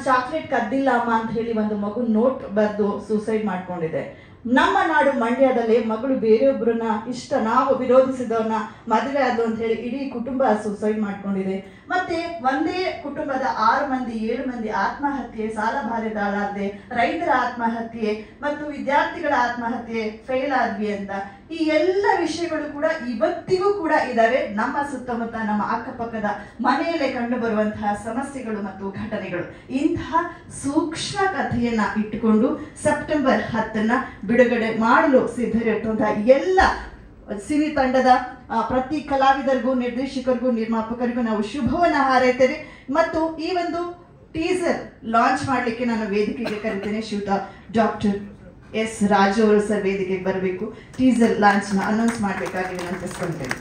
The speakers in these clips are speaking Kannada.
ಚಾಕ್ಲೇಟ್ ಕದ್ದಿಲ್ಲ ಅಮ್ಮ ಅಂತ ಹೇಳಿ ಒಂದು ಮಗು ನೋಟ್ ಬರೆದು ಸೂಸೈಡ್ ಮಾಡ್ಕೊಂಡಿದೆ. ನಮ್ಮ ನಾಡು ಮಂಡ್ಯದಲ್ಲಿ ಮಗಳು ಬೇರೆಯೊಬ್ಬರನ್ನ ನಾವು ವಿರೋಧಿಸಿದವನ್ನ ಮದುವೆ ಆದ್ಲು ಅಂತ ಹೇಳಿ ಇಡೀ ಕುಟುಂಬ ಸೂಸೈಡ್ ಮಾಡ್ಕೊಂಡಿದೆ. ಮತ್ತೆ ಒಂದೇ ಕುಟುಂಬದ 6 ಮಂದಿ 7 ಮಂದಿ ಆತ್ಮಹತ್ಯೆ, ಸಾಲ ಬಾಧೆದಾರರಾದೆ, ರೈತರ ಆತ್ಮಹತ್ಯೆ ಮತ್ತು ವಿದ್ಯಾರ್ಥಿಗಳ ಆತ್ಮಹತ್ಯೆ, ಫೇಲ್ ಆದ್ವಿ ಅಂತ ಈ ಎಲ್ಲ ವಿಷಯಗಳು ಕೂಡ ಇವತ್ತಿಗೂ ಕೂಡ ಇದಾವೆ. ನಮ್ಮ ಸುತ್ತಮುತ್ತ ನಮ್ಮ ಅಕ್ಕಪಕ್ಕದ ಮನೆಯಲ್ಲೇ ಕಂಡು ಬರುವಂತಹ ಸಮಸ್ಯೆಗಳು ಮತ್ತು ಘಟನೆಗಳು. ಇಂತಹ ಸೂಕ್ಷ್ಮ ಕಥೆಯನ್ನ ಇಟ್ಟುಕೊಂಡು ಸೆಪ್ಟೆಂಬರ್ 10 ಬಿಡುಗಡೆ ಮಾಡಲು ಸಿದ್ಧರಿರುವಂತಹ ಎಲ್ಲ ಸಿನಿ ತಂಡದ ಪ್ರತಿ ಕಲಾವಿದರಿಗೂ, ನಿರ್ದೇಶಕರಿಗೂ, ನಿರ್ಮಾಪಕರಿಗೂ ನಾವು ಶುಭವನ್ನ ಹಾರೈತೇವೆ. ಮತ್ತು ಈ ಒಂದು ಟೀಸರ್ ಲಾಂಚ್ ಮಾಡಲಿಕ್ಕೆ ನಾನು ವೇದಿಕೆಗೆ ಕರಿತೇನೆ. ಶ್ರೀಯುತ ಡಾಕ್ಟರ್ ಎಸ್ ರಾಜು ಅವರು ಸರ್ ವೇದಿಕೆಗೆ ಬರಬೇಕು. ಟೀಸರ್ ಲಾಂಚ್ ನ ಅನೌನ್ಸ್ ಮಾಡಬೇಕಾಗಿ ವಿನಂತಿಸ್ಕೊಳ್ತೇನೆ.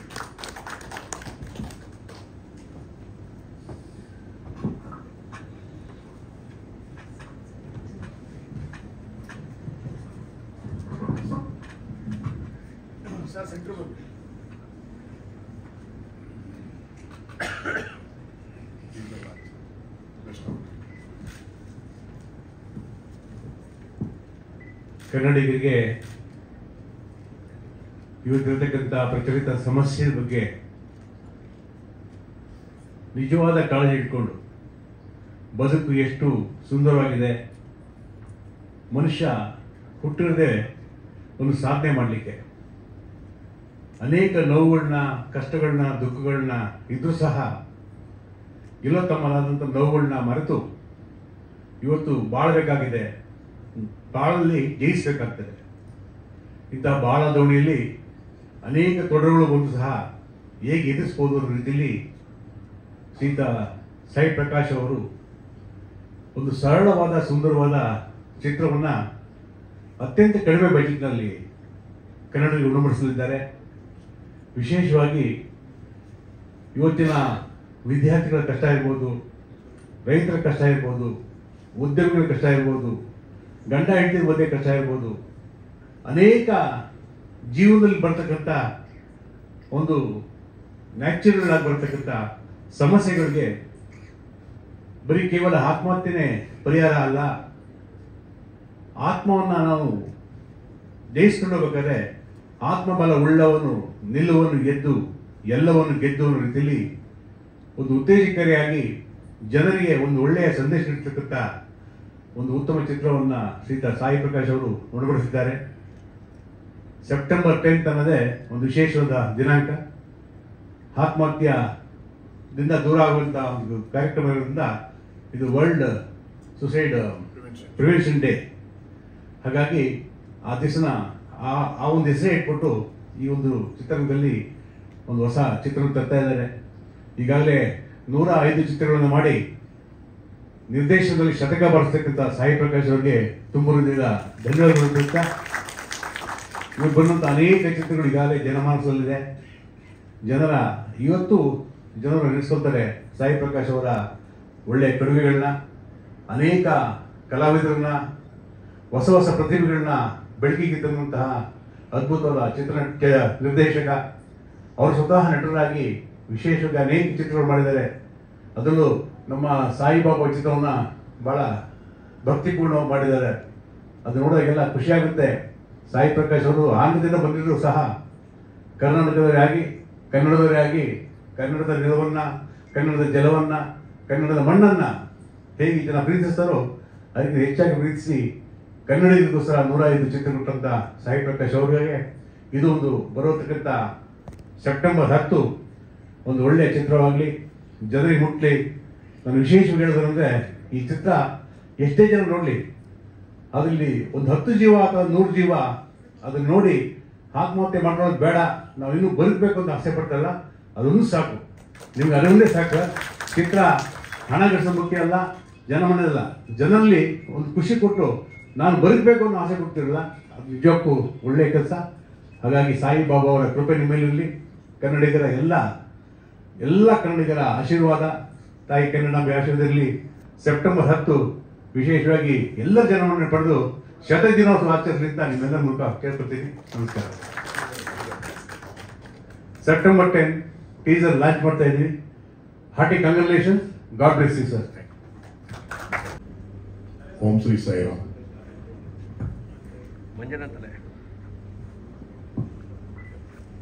ಕನ್ನಡಿಗರಿಗೆ ಇವತ್ತಿರತಕ್ಕಂಥ ಪ್ರಚಲಿತ ಸಮಸ್ಯೆ ಬಗ್ಗೆ ನಿಜವಾದ ಕಾಳಜಿ ಇಟ್ಕೊಂಡು ಬದುಕು ಎಷ್ಟು ಸುಂದರವಾಗಿದೆ, ಮನುಷ್ಯ ಹುಟ್ಟಿರದೆ ಒಂದು ಸಾಧನೆ ಮಾಡಲಿಕ್ಕೆ ಅನೇಕ ನೋವುಗಳನ್ನ, ಕಷ್ಟಗಳನ್ನ, ದುಃಖಗಳನ್ನ ಇದ್ರೂ ಸಹ ಎಲ್ಲೋ ತಮ್ಮದಾದಂಥ ನೋವುಗಳನ್ನ ಮರೆತು ಇವತ್ತು ಬಾಳಬೇಕಾಗಿದೆ, ಬಾಳಲ್ಲಿ ಜಯಿಸಬೇಕಾಗ್ತದೆ. ಇಂಥ ಬಾಳ ದೋಣಿಯಲ್ಲಿ ಅನೇಕ ತೊಡರುಗಳು ಬಂದು ಸಹ ಹೇಗೆ ಎದುರಿಸ್ಬೋದು ಅನ್ನೋ ರೀತಿಯಲ್ಲಿ ಶ್ರೀಯುತ ಸಾಯಿ ಪ್ರಕಾಶ್ ಅವರು ಒಂದು ಸರಳವಾದ ಸುಂದರವಾದ ಚಿತ್ರವನ್ನು ಅತ್ಯಂತ ಕಡಿಮೆ ಬಜೆಟ್ನಲ್ಲಿ ಕನ್ನಡದಲ್ಲಿ ಉಣಬಡಿಸಲಿದ್ದಾರೆ. ವಿಶೇಷವಾಗಿ ಇವತ್ತಿನ ವಿದ್ಯಾರ್ಥಿಗಳ ಕಷ್ಟ ಇರ್ಬೋದು, ರೈತರ ಕಷ್ಟ ಇರ್ಬೋದು, ಉದ್ಯಮಿಗಳ ಕಷ್ಟ ಇರ್ಬೋದು, ಗಂಡ ಹೆಂಡತಿ ಮಧ್ಯೆ ಕಷ್ಟ ಇರ್ಬೋದು, ಅನೇಕ ಜೀವನದಲ್ಲಿ ಬರ್ತಕ್ಕಂಥ ಒಂದು ನ್ಯಾಚುರಲ್ ಆಗಿ ಬರ್ತಕ್ಕಂಥ ಸಮಸ್ಯೆಗಳಿಗೆ ಬರೀ ಕೇವಲ ಆತ್ಮಹತ್ಯೆನೇ ಪರಿಹಾರ ಅಲ್ಲ. ಆತ್ಮವನ್ನು ನಾವು ಜಯಿಸ್ಕೊಂಡು ಹೋಗ್ಬೇಕಾದ್ರೆ ಆತ್ಮಬಲ ಉಳ್ಳವನು ನಿಲ್ಲುವನು ಗೆದ್ದು ಎಲ್ಲವನ್ನು ಗೆದ್ದು ಅನ್ನೋ ರೀತಿಯಲ್ಲಿ ಒಂದು ಉತ್ತೇಜಕಾರಿಯಾಗಿ ಜನರಿಗೆ ಒಂದು ಒಳ್ಳೆಯ ಸಂದೇಶ ನೀಡತಕ್ಕಂಥ ಒಂದು ಉತ್ತಮ ಚಿತ್ರವನ್ನು ಶ್ರೀಯುತ ಸಾಯಿ ಪ್ರಕಾಶ್ ಅವರು ಉಣಬಡಿಸಿದ್ದಾರೆ. ಸೆಪ್ಟೆಂಬರ್ 10 ಅನ್ನೋದೇ ಒಂದು ವಿಶೇಷವಾದ ದಿನಾಂಕ. ಆತ್ಮಹತ್ಯದಿಂದ ದೂರ ಆಗುವಂಥ ಒಂದು ಕಾರ್ಯಕ್ರಮ ಇರೋದ್ರಿಂದ ಇದು ವರ್ಲ್ಡ್ ಸುಸೈಡ್ ಪ್ರಿವೆನ್ಷನ್ ಡೇ. ಹಾಗಾಗಿ ಆ ದಿವಸನ ಆ ಒಂದು ಹೆಸರೇ ಇಟ್ಬಿಟ್ಟು ಈ ಒಂದು ಚಿತ್ರರಂಗದಲ್ಲಿ ಒಂದು ಹೊಸ ಚಿತ್ರವನ್ನು ತರ್ತಾ ಇದ್ದಾರೆ. ಈಗಾಗಲೇ 105 ಚಿತ್ರಗಳನ್ನು ಮಾಡಿ ನಿರ್ದೇಶನದಲ್ಲಿ ಶತಕ ಬಾರಿಸ್ತಕ್ಕಂಥ ಸಾಯಿ ಪ್ರಕಾಶ್ ಅವರಿಗೆ ತುಂಬ ಹೃದಯದ ಧನ್ಯವಾದಗಳು ತಿಳಿಸ್ತಾ, ಇವರು ಬಂದಂಥ ಅನೇಕ ಚಿತ್ರಗಳು ಈಗಾಗಲೇ ಜನಮಾನಸದಲ್ಲಿದೆ. ಇವತ್ತು ಜನರು ನೆನೆಸ್ಕೊಳ್ತಾರೆ ಸಾಯಿ ಪ್ರಕಾಶ್ ಅವರ ಒಳ್ಳೆಯ ಕೊಡುಗೆಗಳನ್ನ, ಅನೇಕ ಕಲಾವಿದರನ್ನ, ಹೊಸ ಹೊಸ ಪ್ರತಿಭೆಗಳನ್ನ ಬೆಳಕಿಗೆ ತಂದಂತಹ ಅದ್ಭುತವಾದ ಚಿತ್ರ ನಿರ್ದೇಶಕ. ಅವರು ಸ್ವತಃ ನಟರಾಗಿ ವಿಶೇಷವಾಗಿ ಅನೇಕ ಚಿತ್ರಗಳು ಮಾಡಿದ್ದಾರೆ. ಅದರಲ್ಲೂ ನಮ್ಮ ಸಾಯಿಬಾಬಾ ಚಿತ್ರವನ್ನು ಭಾಳ ಭಕ್ತಿಪೂರ್ಣವಾಗಿ ಮಾಡಿದ್ದಾರೆ. ಅದು ನೋಡೋರಿಗೆಲ್ಲ ಖುಷಿಯಾಗುತ್ತೆ. ಸಾಯಿ ಪ್ರಕಾಶ್ ಅವರು ಆಂಧ್ರದಿಂದ ಬಂದಿದ್ದರೂ ಸಹ ಕರ್ನಾಟಕದವರೇ ಆಗಿ, ಕನ್ನಡದವರೇ ಆಗಿ, ಕನ್ನಡದ ನೆಲವನ್ನು, ಕನ್ನಡದ ಜಲವನ್ನು, ಕನ್ನಡದ ಮಣ್ಣನ್ನು ಹೇಗೆ ಜನ ಪ್ರೀತಿಸ್ತಾರೋ ಅದಕ್ಕೆ ಹೆಚ್ಚಾಗಿ ಪ್ರೀತಿಸಿ ಕನ್ನಡಿಗರಿಗೋಸ್ಕರ 105 ಚಿತ್ರ ಕೊಟ್ಟಂಥ ಸಾಯಿ ಪ್ರಕಾಶ್ ಅವರಿಗೆ ಇದು ಒಂದು ಬರೋತಕ್ಕಂಥ ಸೆಪ್ಟೆಂಬರ್ 10 ಒಂದು ಒಳ್ಳೆಯ ಚಿತ್ರವಾಗಲಿ, ಜನರಿಗೆ ಮುಟ್ಲಿ. ನಾನು ವಿಶೇಷವಾಗಿ ಹೇಳೋದಂದರೆ ಈ ಚಿತ್ರ ಎಷ್ಟೇ ಜನ ನೋಡಲಿ, ಅದರಲ್ಲಿ ಒಂದು 10 ಜೀವ ಅಥವಾ 100 ಜೀವ ಅದನ್ನು ನೋಡಿ ಆತ್ಮಹತ್ಯೆ ಮಾಡೋದು ಬೇಡ, ನಾವು ಇನ್ನೂ ಬದುಕಬೇಕು ಅಂತ ಆಸೆ ಪಡ್ತಾರಲ್ಲ, ಅದೊಂದು ಸಾಕು. ನಿಮ್ಗೆ ಅದೊಂದೇ ಸಾಕು. ಚಿತ್ರ ಹಣ ಗಳಿಸೋ ಮುಖ್ಯ ಅಲ್ಲ, ಜನಮನಲ್ಲ, ಜನರಲ್ಲಿ ಒಂದು ಖುಷಿ ಕೊಟ್ಟು ನಾನು ಬದುಕಬೇಕು ಅನ್ನೋ ಆಸೆ ಕೊಡ್ತಿರಲ್ಲ, ಅದು ನಿಜಕ್ಕೂ ಒಳ್ಳೆಯ ಕೆಲಸ. ಹಾಗಾಗಿ ಸಾಯಿಬಾಬಾ ಅವರ ಕೃಪೆ ನಿಮ್ಮಲ್ಲಿರಲಿ. ಕನ್ನಡಿಗರ ಎಲ್ಲ ಕನ್ನಡಿಗರ ಆಶೀರ್ವಾದ, ತಾಯಿ ಕನ್ನಡಾಂಬೆ ಆಶೀರ್ವಾದದಲ್ಲಿ ಸೆಪ್ಟೆಂಬರ್ 10 ವಿಶೇಷವಾಗಿ ಎಲ್ಲ ಜನರನ್ನು ಪಡೆದು ಶತದಿನೋತ್ಸವ ಆಚರಿಸಲಿಂದ ನಿಮ್ಮೆಲ್ಲರ ಮೂಲಕ ಕೇಳ್ಕೊಳ್ತೀನಿ. ನಮಸ್ಕಾರ. ಸೆಪ್ಟೆಂಬರ್ 10 ಟೀಸರ್ ಲಾಂಚ್ ಮಾಡ್ತಾ ಇದ್ದೀವಿ. Hearty congratulations. God bless you sir. Om Shri Sairam. ಮಂಜನಂತಲೇ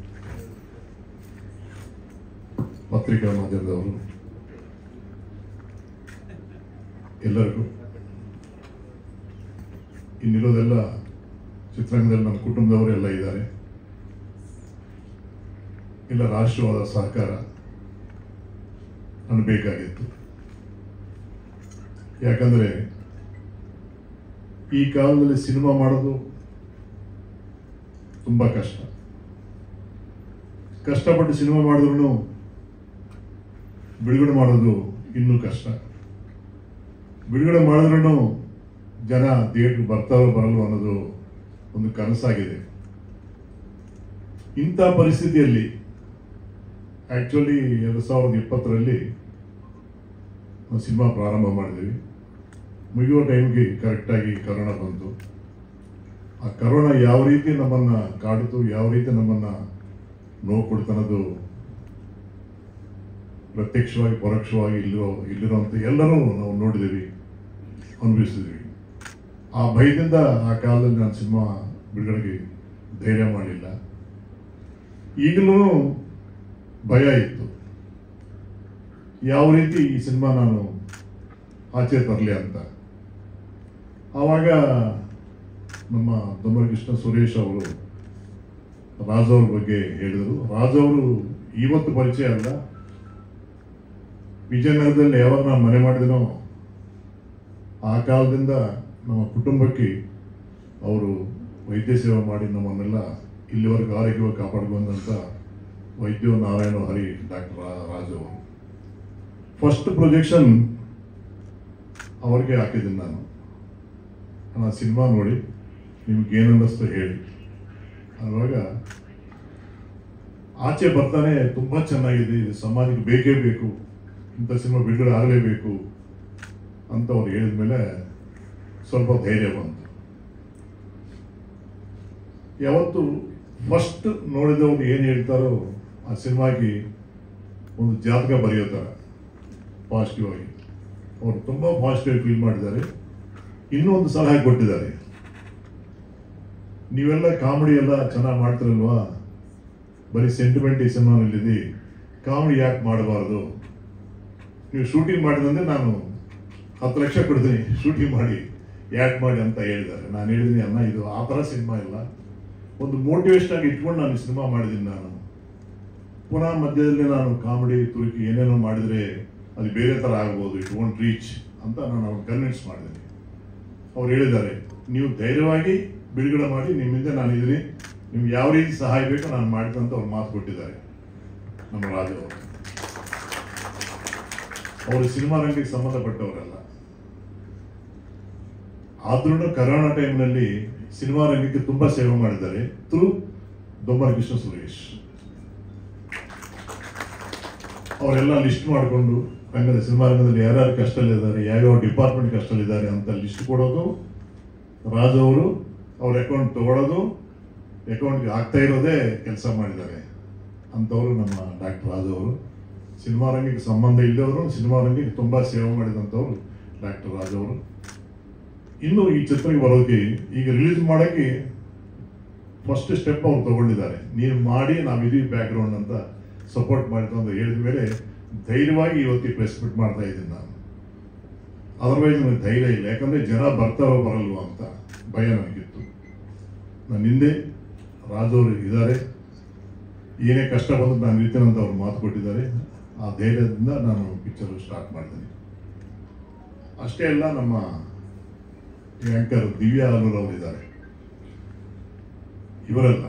ಪತ್ರಿಕಾ ಮಾಧ್ಯಮದವರು ಎಲ್ಲರಿಗೂ, ಇನ್ನಿರೋದೆಲ್ಲ ಚಿತ್ರರಂಗದಲ್ಲಿ ನನ್ನ ಕುಟುಂಬದವರೆಲ್ಲ ಇದ್ದಾರೆ. ಎಲ್ಲ ರಾಷ್ಟ್ರವಾದ ಸಹಕಾರ ನನಗೆ ಬೇಕಾಗಿತ್ತು. ಯಾಕಂದರೆ ಈ ಕಾಲದಲ್ಲಿ ಸಿನಿಮಾ ಮಾಡೋದು ತುಂಬ ಕಷ್ಟ. ಕಷ್ಟಪಟ್ಟು ಸಿನಿಮಾ ಮಾಡಿದ್ರು ಬಿಡುಗಡೆ ಮಾಡೋದು ಇನ್ನೂ ಕಷ್ಟ. ಬಿಡುಗಡೆ ಮಾಡಿದ್ರೂ ಜನ ಥಿಯೇಟ್ರ್ ಬರ್ತಾರೋ ಬರಲ್ವೋ ಅನ್ನೋದು ಒಂದು ಕನಸಾಗಿದೆ. ಇಂಥ ಪರಿಸ್ಥಿತಿಯಲ್ಲಿ ಆ್ಯಕ್ಚುಲಿ 2020ರಲ್ಲಿ ನಾವು ಸಿನಿಮಾ ಪ್ರಾರಂಭ ಮಾಡಿದ್ವಿ. ಮುಗಿಯುವ ಟೈಮ್ಗೆ ಕರೆಕ್ಟಾಗಿ ಕರೋನಾ ಬಂತು. ಆ ಕರೋನಾ ಯಾವ ರೀತಿ ನಮ್ಮನ್ನು ಕಾಡಿತು, ಯಾವ ರೀತಿ ನಮ್ಮನ್ನು ನೋವು ಕೊಡ್ತನ್ನೋದು ಪ್ರತ್ಯಕ್ಷವಾಗಿ ಪರೋಕ್ಷವಾಗಿ ಇಲ್ಲಿರುವಂಥ ಎಲ್ಲರೂ ನಾವು ನೋಡಿದ್ದೀವಿ, ಅನುಭವಿಸಿದ್ವಿ. ಆ ಭಯದಿಂದ ಆ ಕಾಲದಲ್ಲಿ ನಾನು ಸಿನಿಮಾ ಬಿಡುಗಡೆಗೆ ಧೈರ್ಯ ಮಾಡಲಿಲ್ಲ. ಈಗಲೂ ಭಯ ಇತ್ತು, ಯಾವ ರೀತಿ ಈ ಸಿನಿಮಾ ನಾನು ಆಚೆ ತರಲಿ ಅಂತ. ಆವಾಗ ನಮ್ಮ ದೊಮ್ಮರಕೃಷ್ಣ ಸುರೇಶ್ ಅವರು ರಾಜ್ ಅವ್ರ ಬಗ್ಗೆ ಹೇಳಿದರು. ರಾಜ್ ಅವರು ಇವತ್ತು ಪರಿಚಯ ಅಲ್ಲ, ವಿಜಯನಗರದಲ್ಲಿ ಯಾವಾಗ ನಾನು ಮನೆ ಮಾಡಿದನೋ ಆ ಕಾಲದಿಂದ ನಮ್ಮ ಕುಟುಂಬಕ್ಕೆ ಅವರು ವೈದ್ಯ ಸೇವೆ ಮಾಡಿ ನಮ್ಮನ್ನೆಲ್ಲ ಇಲ್ಲಿವರೆಗೂ ಆರೋಗ್ಯವಾಗಿ ಕಾಪಾಡ್ಕೊಂಡಂಥ ವೈದ್ಯ ನಾರಾಯಣ ಹರಿ ಡಾಕ್ಟರ್ ರಾಜ್ ಅವರು. ಫಸ್ಟ್ ಪ್ರೊಜೆಕ್ಷನ್ ಅವ್ರಿಗೆ ಹಾಕಿದ್ದೀನಿ ನಾನು. ಸಿನಿಮಾ ನೋಡಿ ನಿಮ್ಗೇನು ಅನ್ನಿಸ್ತು ಹೇಳಿ. ಆವಾಗ ಆಚೆ ಬರ್ತಾನೆ ತುಂಬ ಚೆನ್ನಾಗಿದೆ, ಇದು ಸಮಾಜಕ್ಕೆ ಬೇಕೇ ಬೇಕು, ಇಂಥ ಸಿನಿಮಾ ಬಿಡುಗಡೆ ಆಗಲೇಬೇಕು ಅಂತ ಅವ್ರು ಹೇಳಿದ ಮೇಲೆ ಸ್ವಲ್ಪ ಧೈರ್ಯ ಬಂತು. ಯಾವತ್ತು ಫಸ್ಟ್ ನೋಡಿದವ್ರು ಏನು ಹೇಳ್ತಾರೋ ಆ ಸಿನಿಮಾಗೆ ಒಂದು ಜಾತಕ ಬರೆಯೋ ಥರ ಪಾಸಿಟಿವ್ ಆಗಿ ಅವರು ತುಂಬ ಪಾಸಿಟಿವ್ ಫೀಲ್ ಮಾಡಿದ್ದಾರೆ. ಇನ್ನೂ ಒಂದು ಸಲಹೆ ಕೊಟ್ಟಿದ್ದಾರೆ, ನೀವೆಲ್ಲ ಕಾಮಿಡಿ ಎಲ್ಲ ಚೆನ್ನಾಗಿ ಮಾಡ್ತಿರಲ್ವಾ, ಬರೀ ಸೆಂಟಿಮೆಂಟ್ ಈ ಸಿನಿಮಾನಲ್ಲಿದೆ, ಕಾಮಿಡಿ ಯಾಕೆ ಮಾಡಬಾರ್ದು, ನೀವು ಶೂಟಿಂಗ್ ಮಾಡಿದಂದ್ರೆ ನಾನು 10 ಲಕ್ಷ ಕೊಡ್ತೀನಿ, ಶೂಟಿಂಗ್ ಮಾಡಿ ಯಾಕೆ ಮಾಡಿ ಅಂತ ಹೇಳಿದ್ದಾರೆ. ನಾನು ಹೇಳಿದ್ದೀನಿ, ಅನ್ನ ಇದು ಆ ಥರ ಸಿನಿಮಾ ಇಲ್ಲ, ಒಂದು ಮೋಟಿವೇಶನ್ ಆಗಿ ಇಟ್ಕೊಂಡು ನಾನು ಸಿನಿಮಾ ಮಾಡಿದ್ದೀನಿ. ನಾನು ಪುನಃ ಮಧ್ಯದಲ್ಲಿ ನಾನು ಕಾಮಿಡಿ ತುರುಕಿ ಏನೇನೋ ಮಾಡಿದರೆ ಅದು ಬೇರೆ ಥರ ಆಗ್ಬೋದು, ಇಟ್ ವೋಂಟ್ ರೀಚ್ ಅಂತ ನಾನು ಅವ್ರು ಕನ್ವಿನ್ಸ್ ಮಾಡಿದ್ದೀನಿ. ಅವ್ರು ಹೇಳಿದ್ದಾರೆ, ನೀವು ಧೈರ್ಯವಾಗಿ ಬಿಡುಗಡೆ ಮಾಡಿ, ನಿಮ್ಮಿಂದ ನಾನು ಇದ್ದೀನಿ, ನಿಮ್ಗೆ ಯಾವ ರೀತಿ ಸಹಾಯ ಬೇಕೋ ನಾನು ಮಾಡಿದೆ ಅಂತ ಅವ್ರು ಮಾತು ಕೊಟ್ಟಿದ್ದಾರೆ ನಮ್ಮ ರಾಜ ಅವರು. ಅವರು ಸಿನಿಮಾ ರಂಗಕ್ಕೆ ಸಂಬಂಧಪಟ್ಟವರಲ್ಲ, ಆದ್ರೂ ಕರೋನಾ ಟೈಮ್ನಲ್ಲಿ ಸಿನಿಮಾ ರಂಗಕ್ಕೆ ತುಂಬ ಸೇವೆ ಮಾಡಿದ್ದಾರೆ ಥ್ರೂ ದೊಮ್ಮರಕೃಷ್ಣ ಸುರೇಶ್. ಅವರೆಲ್ಲ ಲಿಸ್ಟ್ ಮಾಡಿಕೊಂಡು ರಂಗದ ಸಿನಿಮಾ ರಂಗದಲ್ಲಿ ಯಾರ್ಯಾರು ಕಷ್ಟದಲ್ಲಿದ್ದಾರೆ, ಯಾವ್ಯಾವ ಡಿಪಾರ್ಟ್ಮೆಂಟ್ ಕಷ್ಟದಲ್ಲಿದ್ದಾರೆ ಅಂತ ಲಿಸ್ಟ್ ಕೊಡೋದು ರಾಜ್ ಅವರು, ಅವ್ರ ಅಕೌಂಟ್ ತಗೊಳ್ಳೋದು, ಅಕೌಂಟ್ಗೆ ಆಗ್ತಾ ಇರೋದೇ ಕೆಲಸ ಮಾಡಿದ್ದಾರೆ ಅಂಥವರು ನಮ್ಮ ಡಾಕ್ಟರ್ ರಾಜ್ ಅವರು. ಸಿನಿಮಾ ರಂಗಕ್ಕೆ ಸಂಬಂಧ ಇಲ್ಲದವರು, ಸಿನಿಮಾ ರಂಗಕ್ಕೆ ತುಂಬ ಸೇವೆ ಮಾಡಿದಂಥವ್ರು ಡಾಕ್ಟರ್ ರಾಜ್ ಅವರು. ಇನ್ನು ಈ ಚಿತ್ರಕ್ಕೆ ಬರೋದಕ್ಕೆ, ಈಗ ರಿಲೀಸ್ ಮಾಡೋಕ್ಕೆ ಫಸ್ಟ್ ಸ್ಟೆಪ್ ಅವ್ರು ತಗೊಂಡಿದ್ದಾರೆ. ನೀವು ಮಾಡಿ, ನಾವಿದೀವಿ ಬ್ಯಾಕ್ಗ್ರೌಂಡ್ ಅಂತ ಸಪೋರ್ಟ್ ಮಾಡಿತು ಅಂತ ಹೇಳಿದ ಮೇಲೆ ಧೈರ್ಯವಾಗಿ ಇವತ್ತಿಗೆ ಪ್ರೆಸ್ ಮೀಟ್ ಮಾಡ್ತಾ ಇದ್ದೀನಿ ನಾನು. ಅದರ್ವೈಸ್ ನನಗೆ ಧೈರ್ಯ ಇಲ್ಲ, ಯಾಕಂದರೆ ಜನ ಬರ್ತಾರೋ ಬರಲ್ವೋ ಅಂತ ಭಯ ನನಗಿತ್ತು. ನನ್ನ ಹಿಂದೆ ರಾಜ್ ಅವರು ಇದ್ದಾರೆ, ಏನೇ ಕಷ್ಟ ಬಂದು ನಾನು ಇರ್ತೇನೆ ಅಂತ ಅವ್ರು ಮಾತು ಕೊಟ್ಟಿದ್ದಾರೆ. ಆ ಧೈರ್ಯದಿಂದ ನಾನು ಪಿಕ್ಚರ್ ಸ್ಟಾರ್ಟ್ ಮಾಡಿದ್ದೀನಿ. ಅಷ್ಟೇ ಅಲ್ಲ, ನಮ್ಮ ಆ್ಯಂಕರ್ ದಿವ್ಯಾ ಆಲೂರ್ ಅವರಿದ್ದಾರೆ, ಇವರೆಲ್ಲ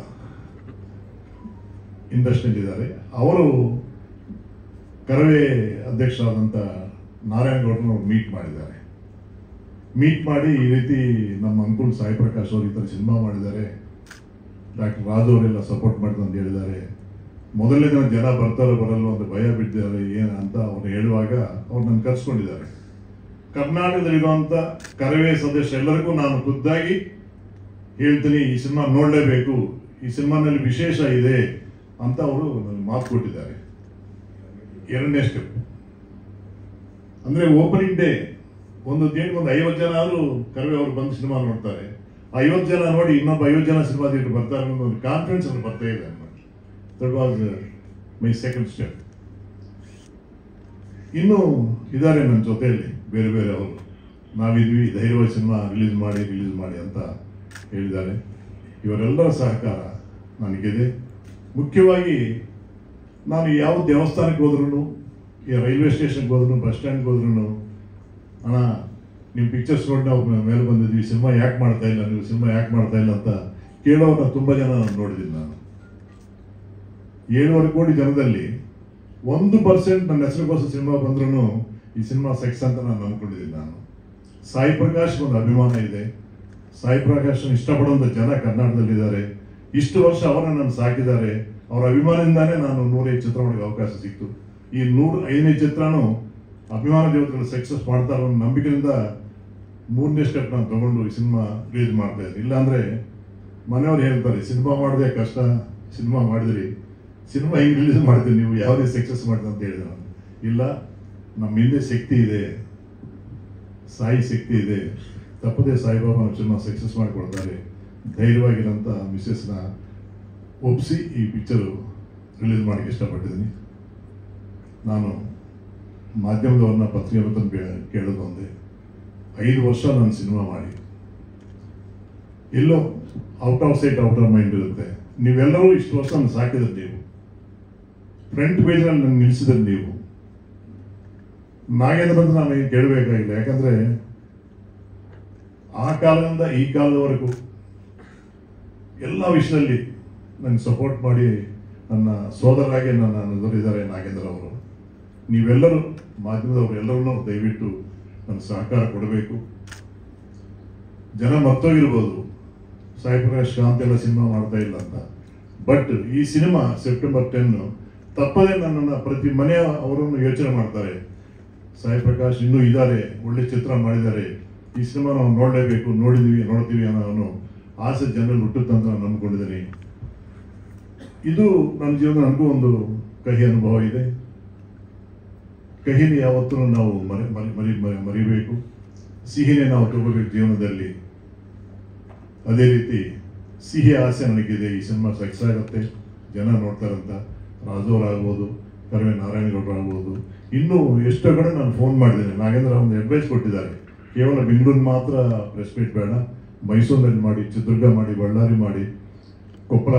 ಇಂಡಸ್ಟ್ರಿಯಲ್ಲಿದ್ದಾರೆ. ಅವರು ಕರವೇ ಅಧ್ಯಕ್ಷರಾದಂಥ ನಾರಾಯಣ ಗೌಡ್ರನ್ನ ಮೀಟ್ ಮಾಡಿದ್ದಾರೆ. ಮೀಟ್ ಮಾಡಿ ಈ ರೀತಿ ನಮ್ಮ ಅಂಕುಲ್ ಸಾಯಿ ಪ್ರಕಾಶ್ ಅವರು ಈ ಥರ ಸಿನಿಮಾ ಮಾಡಿದ್ದಾರೆ, ಡಾಕ್ಟರ್ ರಾಜ್ ಅವರೆಲ್ಲ ಸಪೋರ್ಟ್ ಮಾಡಿದ್ರು ಅಂತ ಹೇಳಿದ್ದಾರೆ. ಮೊದಲನೇ ದಿನ ಜನ ಬರ್ತಾರೋ ಬರಲ್ಲೋ ಅಂತ ಭಯ ಬಿಟ್ಟಿದ್ದಾರೆ ಏನು ಅಂತ ಅವ್ರು ಹೇಳುವಾಗ ಅವ್ರು ನನ್ನ ಕರೆಸ್ಕೊಂಡಿದ್ದಾರೆ. ಕರ್ನಾಟಕದಲ್ಲಿರುವಂಥ ಕರವೇ ಸದಸ್ಯ ಎಲ್ಲರಿಗೂ ನಾನು ಖುದ್ದಾಗಿ ಹೇಳ್ತೀನಿ, ಈ ಸಿನಿಮಾ ನೋಡಲೇಬೇಕು, ಈ ಸಿನಿಮಾನಲ್ಲಿ ವಿಶೇಷ ಇದೆ ಅಂತ ಅವರು ನನಗೆ ಮಾತು ಕೊಟ್ಟಿದ್ದಾರೆ. ಎರಡನೇ ಸ್ಟೆಪ್ ಅಂದರೆ ಓಪನಿಂಗ್ ಡೇ ಒಂದು ದಿನಕ್ಕೆ ಒಂದು 50 ಜನ ಆದರೂ ಕರ್ವೆ ಅವರು ಬಂದು ಸಿನಿಮಾ ನೋಡ್ತಾರೆ. 50 ಜನ ನೋಡಿ ಇನ್ನೊಬ್ಬ 50 ಜನ ಸಿನಿಮಾ ಥಿಯೇಟರ್ ಬರ್ತಾರೆ ಅನ್ನೋ ಒಂದು ಕಾನ್ಫಿಡೆನ್ಸ್ ಅಲ್ಲಿ ಬರ್ತಾ ಇದೆ. That was my second step. ಇನ್ನೂ ಇದ್ದಾರೆ ನನ್ನ ಜೊತೆಯಲ್ಲಿ ಬೇರೆ ಬೇರೆ ಅವರು, ನಾವಿದ್ವಿ ಧೈರ್ಯವಾಗಿ ಸಿನಿಮಾ ರಿಲೀಸ್ ಮಾಡಿ ಅಂತ ಹೇಳಿದ್ದಾರೆ. ಇವರೆಲ್ಲರ ಸಹಕಾರ ನನಗಿದೆ. ಮುಖ್ಯವಾಗಿ ನಾನು ಯಾವ ದೇವಸ್ಥಾನಕ್ಕೆ ಹೋದ್ರೂ, ಈ ರೈಲ್ವೆ ಸ್ಟೇಷನ್ಗೆ ಹೋದ್ರು, ಬಸ್ ಸ್ಟ್ಯಾಂಡ್ಗೆ ಹೋದ್ರೂ, ಅಣ್ಣ ನಿಮ್ಮ ಪಿಕ್ಚರ್ಸ್ ನೋಡಿ ನಾವು ಮೇಲೆ ಬಂದಿದ್ವಿ, ಸಿನಿಮಾ ಯಾಕೆ ಮಾಡ್ತಾ ಇಲ್ಲ, ನೀವು ಸಿನಿಮಾ ಯಾಕೆ ಮಾಡ್ತಾ ಇಲ್ಲ ಅಂತ ಕೇಳೋರನ್ನ ತುಂಬ ಜನ ನೋಡಿದ್ದೀನಿ ನಾನು. 7.5 ಕೋಟಿ ಜನದಲ್ಲಿ 1% ನನ್ನ ಹೆಸರಿಗೋಸ್ಕರ ಸಿನಿಮಾ ಬಂದ್ರೂ ಈ ಸಿನಿಮಾ ಸಕ್ಸಸ್ ಅಂತ ನಾನು ನಂಬ್ಕೊಂಡಿದ್ದೀನಿ. ನಾನು ಸಾಯಿ ಪ್ರಕಾಶ್ ಒಂದು ಅಭಿಮಾನ ಇದೆ. ಸಾಯಿ ಪ್ರಕಾಶ್ ಇಷ್ಟಪಡುವಂಥ ಜನ ಕರ್ನಾಟಕದಲ್ಲಿದ್ದಾರೆ. ಇಷ್ಟು ವರ್ಷ ಅವರನ್ನು ನಾನು ಸಾಕಿದ್ದಾರೆ. ಅವರ ಅಭಿಮಾನದಿಂದಾನೇ ನಾನು 105 ಚಿತ್ರ ಮಾಡೋಕ್ಕೆ ಅವಕಾಶ ಸಿಕ್ತು. ಈ 105ನೇ ಚಿತ್ರನೂ ಅಭಿಮಾನ ದೇವತೆಗಳು ಸಕ್ಸಸ್ ಮಾಡ್ತಾರೋ ಅನ್ನೋ ನಂಬಿಕೆಯಿಂದ 3ನೇ ಸ್ಟೆಪ್ ನಾನು ತಗೊಂಡು ಈ ಸಿನಿಮಾ ರಿಲೀಸ್ ಮಾಡ್ತಾ ಇದ್ದೀನಿ. ಇಲ್ಲಾಂದರೆ ಮನೆಯವ್ರು ಹೇಳ್ತಾರೆ ಸಿನಿಮಾ ಮಾಡೋದೇ ಕಷ್ಟ, ಸಿನಿಮಾ ಮಾಡಿದ್ರಿ, ಸಿನಿಮಾ ಹಿಂಗೆ ರಿಲೀಸ್ ಮಾಡ್ತೀವಿ, ನೀವು ಯಾವುದೇ ಸಕ್ಸಸ್ ಮಾಡ್ತೀವಿ ಅಂತ ಹೇಳಿದೆ ನಾನು. ಇಲ್ಲ, ನಮ್ಮ ಹಿಂದೆ ಶಕ್ತಿ ಇದೆ, ಸಾಯಿ ಶಕ್ತಿ ಇದೆ, ತಪ್ಪದೇ ಸಾಯಿಬಾಬಾ ನಮ್ಮ ಸಿನಿಮಾ ಸಕ್ಸಸ್ ಮಾಡಿಕೊಡ್ತಾರೆ, ಧೈರ್ಯವಾಗಿರೋಂಥ ಮಿಸ್ಸಸ್ನ ಒಪ್ಪಿಸಿ ಈ ಪಿಕ್ಚರು ರಿಲೀಸ್ ಮಾಡೋಕ್ಕೆ ಇಷ್ಟಪಟ್ಟಿದ್ದೀನಿ. ನಾನು ಮಾಧ್ಯಮದವ್ರನ್ನ ಪತ್ರಿಕೆ ಕೇಳೋದು ಒಂದೇ, 5 ವರ್ಷ ನಾನು ಸಿನಿಮಾ ಮಾಡಿ ಎಲ್ಲೋ out of sight out of mind ಇರುತ್ತೆ. ನೀವೆಲ್ಲರೂ ಇಷ್ಟು ವರ್ಷ ನಾನು ಸಾಕಿದ್ರೆ, ನೀವು ಫ್ರಂಟ್ ಪೇಜ್ನಲ್ಲಿ ನಾನು ನಿಲ್ಲಿಸಿದ್ರೆ, ನೀವು ನಾಗೇಂದ್ರ ಅಂತ ನಾನು ಏನು ಕೇಳಬೇಕಾಗಿಲ್ಲ. ಯಾಕಂದರೆ ಆ ಕಾಲದಿಂದ ಈ ಕಾಲದವರೆಗೂ ಎಲ್ಲ ವಿಷಯದಲ್ಲಿ ನನಗೆ ಸಪೋರ್ಟ್ ಮಾಡಿ ನನ್ನ ಸೋದರಾಗಿ ನನ್ನ ಎದುರಿದ್ದಾರೆ ನಾಗೇಂದ್ರ ಅವರು. ನೀವೆಲ್ಲರೂ ಮಾಧ್ಯಮದವರು ಎಲ್ಲರನ್ನೂ ದಯವಿಟ್ಟು ನನ್ನ ಸಹಕಾರ ಕೊಡಬೇಕು. ಜನ ಮರ್ತೋಗಿರ್ಬೋದು ಸಾಯಿ ಪ್ರಕಾಶ್ ಕಾಂತೆಲ್ಲ ಸಿನಿಮಾ ಮಾಡ್ತಾ ಇಲ್ಲ ಅಂತ, ಬಟ್ ಈ ಸಿನಿಮಾ ಸೆಪ್ಟೆಂಬರ್ 10 ತಪ್ಪದೇ ನನ್ನನ್ನು ಪ್ರತಿ ಮನೆಯ ಅವರನ್ನು ಯೋಚನೆ ಮಾಡ್ತಾರೆ. ಸಾಯಿ ಪ್ರಕಾಶ್ ಇನ್ನೂ ಇದ್ದಾರೆ, ಒಳ್ಳೆ ಚಿತ್ರ ಮಾಡಿದ್ದಾರೆ, ಈ ಸಿನಿಮಾ ನಾವು ನೋಡಲೇಬೇಕು, ನೋಡ್ತೀವಿ ಅನ್ನೋ ಆಸೆ ಜನರಲ್ಲಿ ಹುಟ್ಟುತ್ತಂತ ನಾನು ನಂಬ್ಕೊಂಡಿದ್ದೀನಿ. ಇದು ನನ್ನ ಜೀವನ ನನಗೂ ಒಂದು ಕಹಿ ಅನುಭವ ಇದೆ. ಕಹಿನಿ ಯಾವತ್ತೂ ನಾವು ಮರಿಬೇಕು, ಸಿಹಿನೇ ನಾವು ತಗೋಬೇಕು ಜೀವನದಲ್ಲಿ. ಅದೇ ರೀತಿ ಸಿಹಿ ಆಸೆ ನನಗಿದೆ, ಈ ಸಿನಿಮಾ ಸಕ್ಸಸ್ ಆಗುತ್ತೆ, ಜನ ನೋಡ್ತಾರಂತ. ರಾಜೋರಾಗ್ಬೋದು, ಕರ್ವೆ ನಾರಾಯಣಗೌಡರು ಆಗ್ಬೋದು, ಇನ್ನೂ ಎಷ್ಟೋ ಕಡೆ ನಾನು ಫೋನ್ ಮಾಡಿದ್ದೇನೆ. ನಾಗೇಂದ್ರ ಒಂದು ಅಡ್ವೈಸ್ ಕೊಟ್ಟಿದ್ದಾರೆ, ಕೇವಲ ಬೆಂಗಳೂರು ಮಾತ್ರ ಪ್ರೆಸ್ ಮೀಟ್ ಬೇಡ, ಮೈಸೂರಿನಲ್ಲಿ ಮಾಡಿ, ಚಿತ್ರದುರ್ಗ ಮಾಡಿ, ಬಳ್ಳಾರಿ ಮಾಡಿ, ಕೊಪ್ಪಳ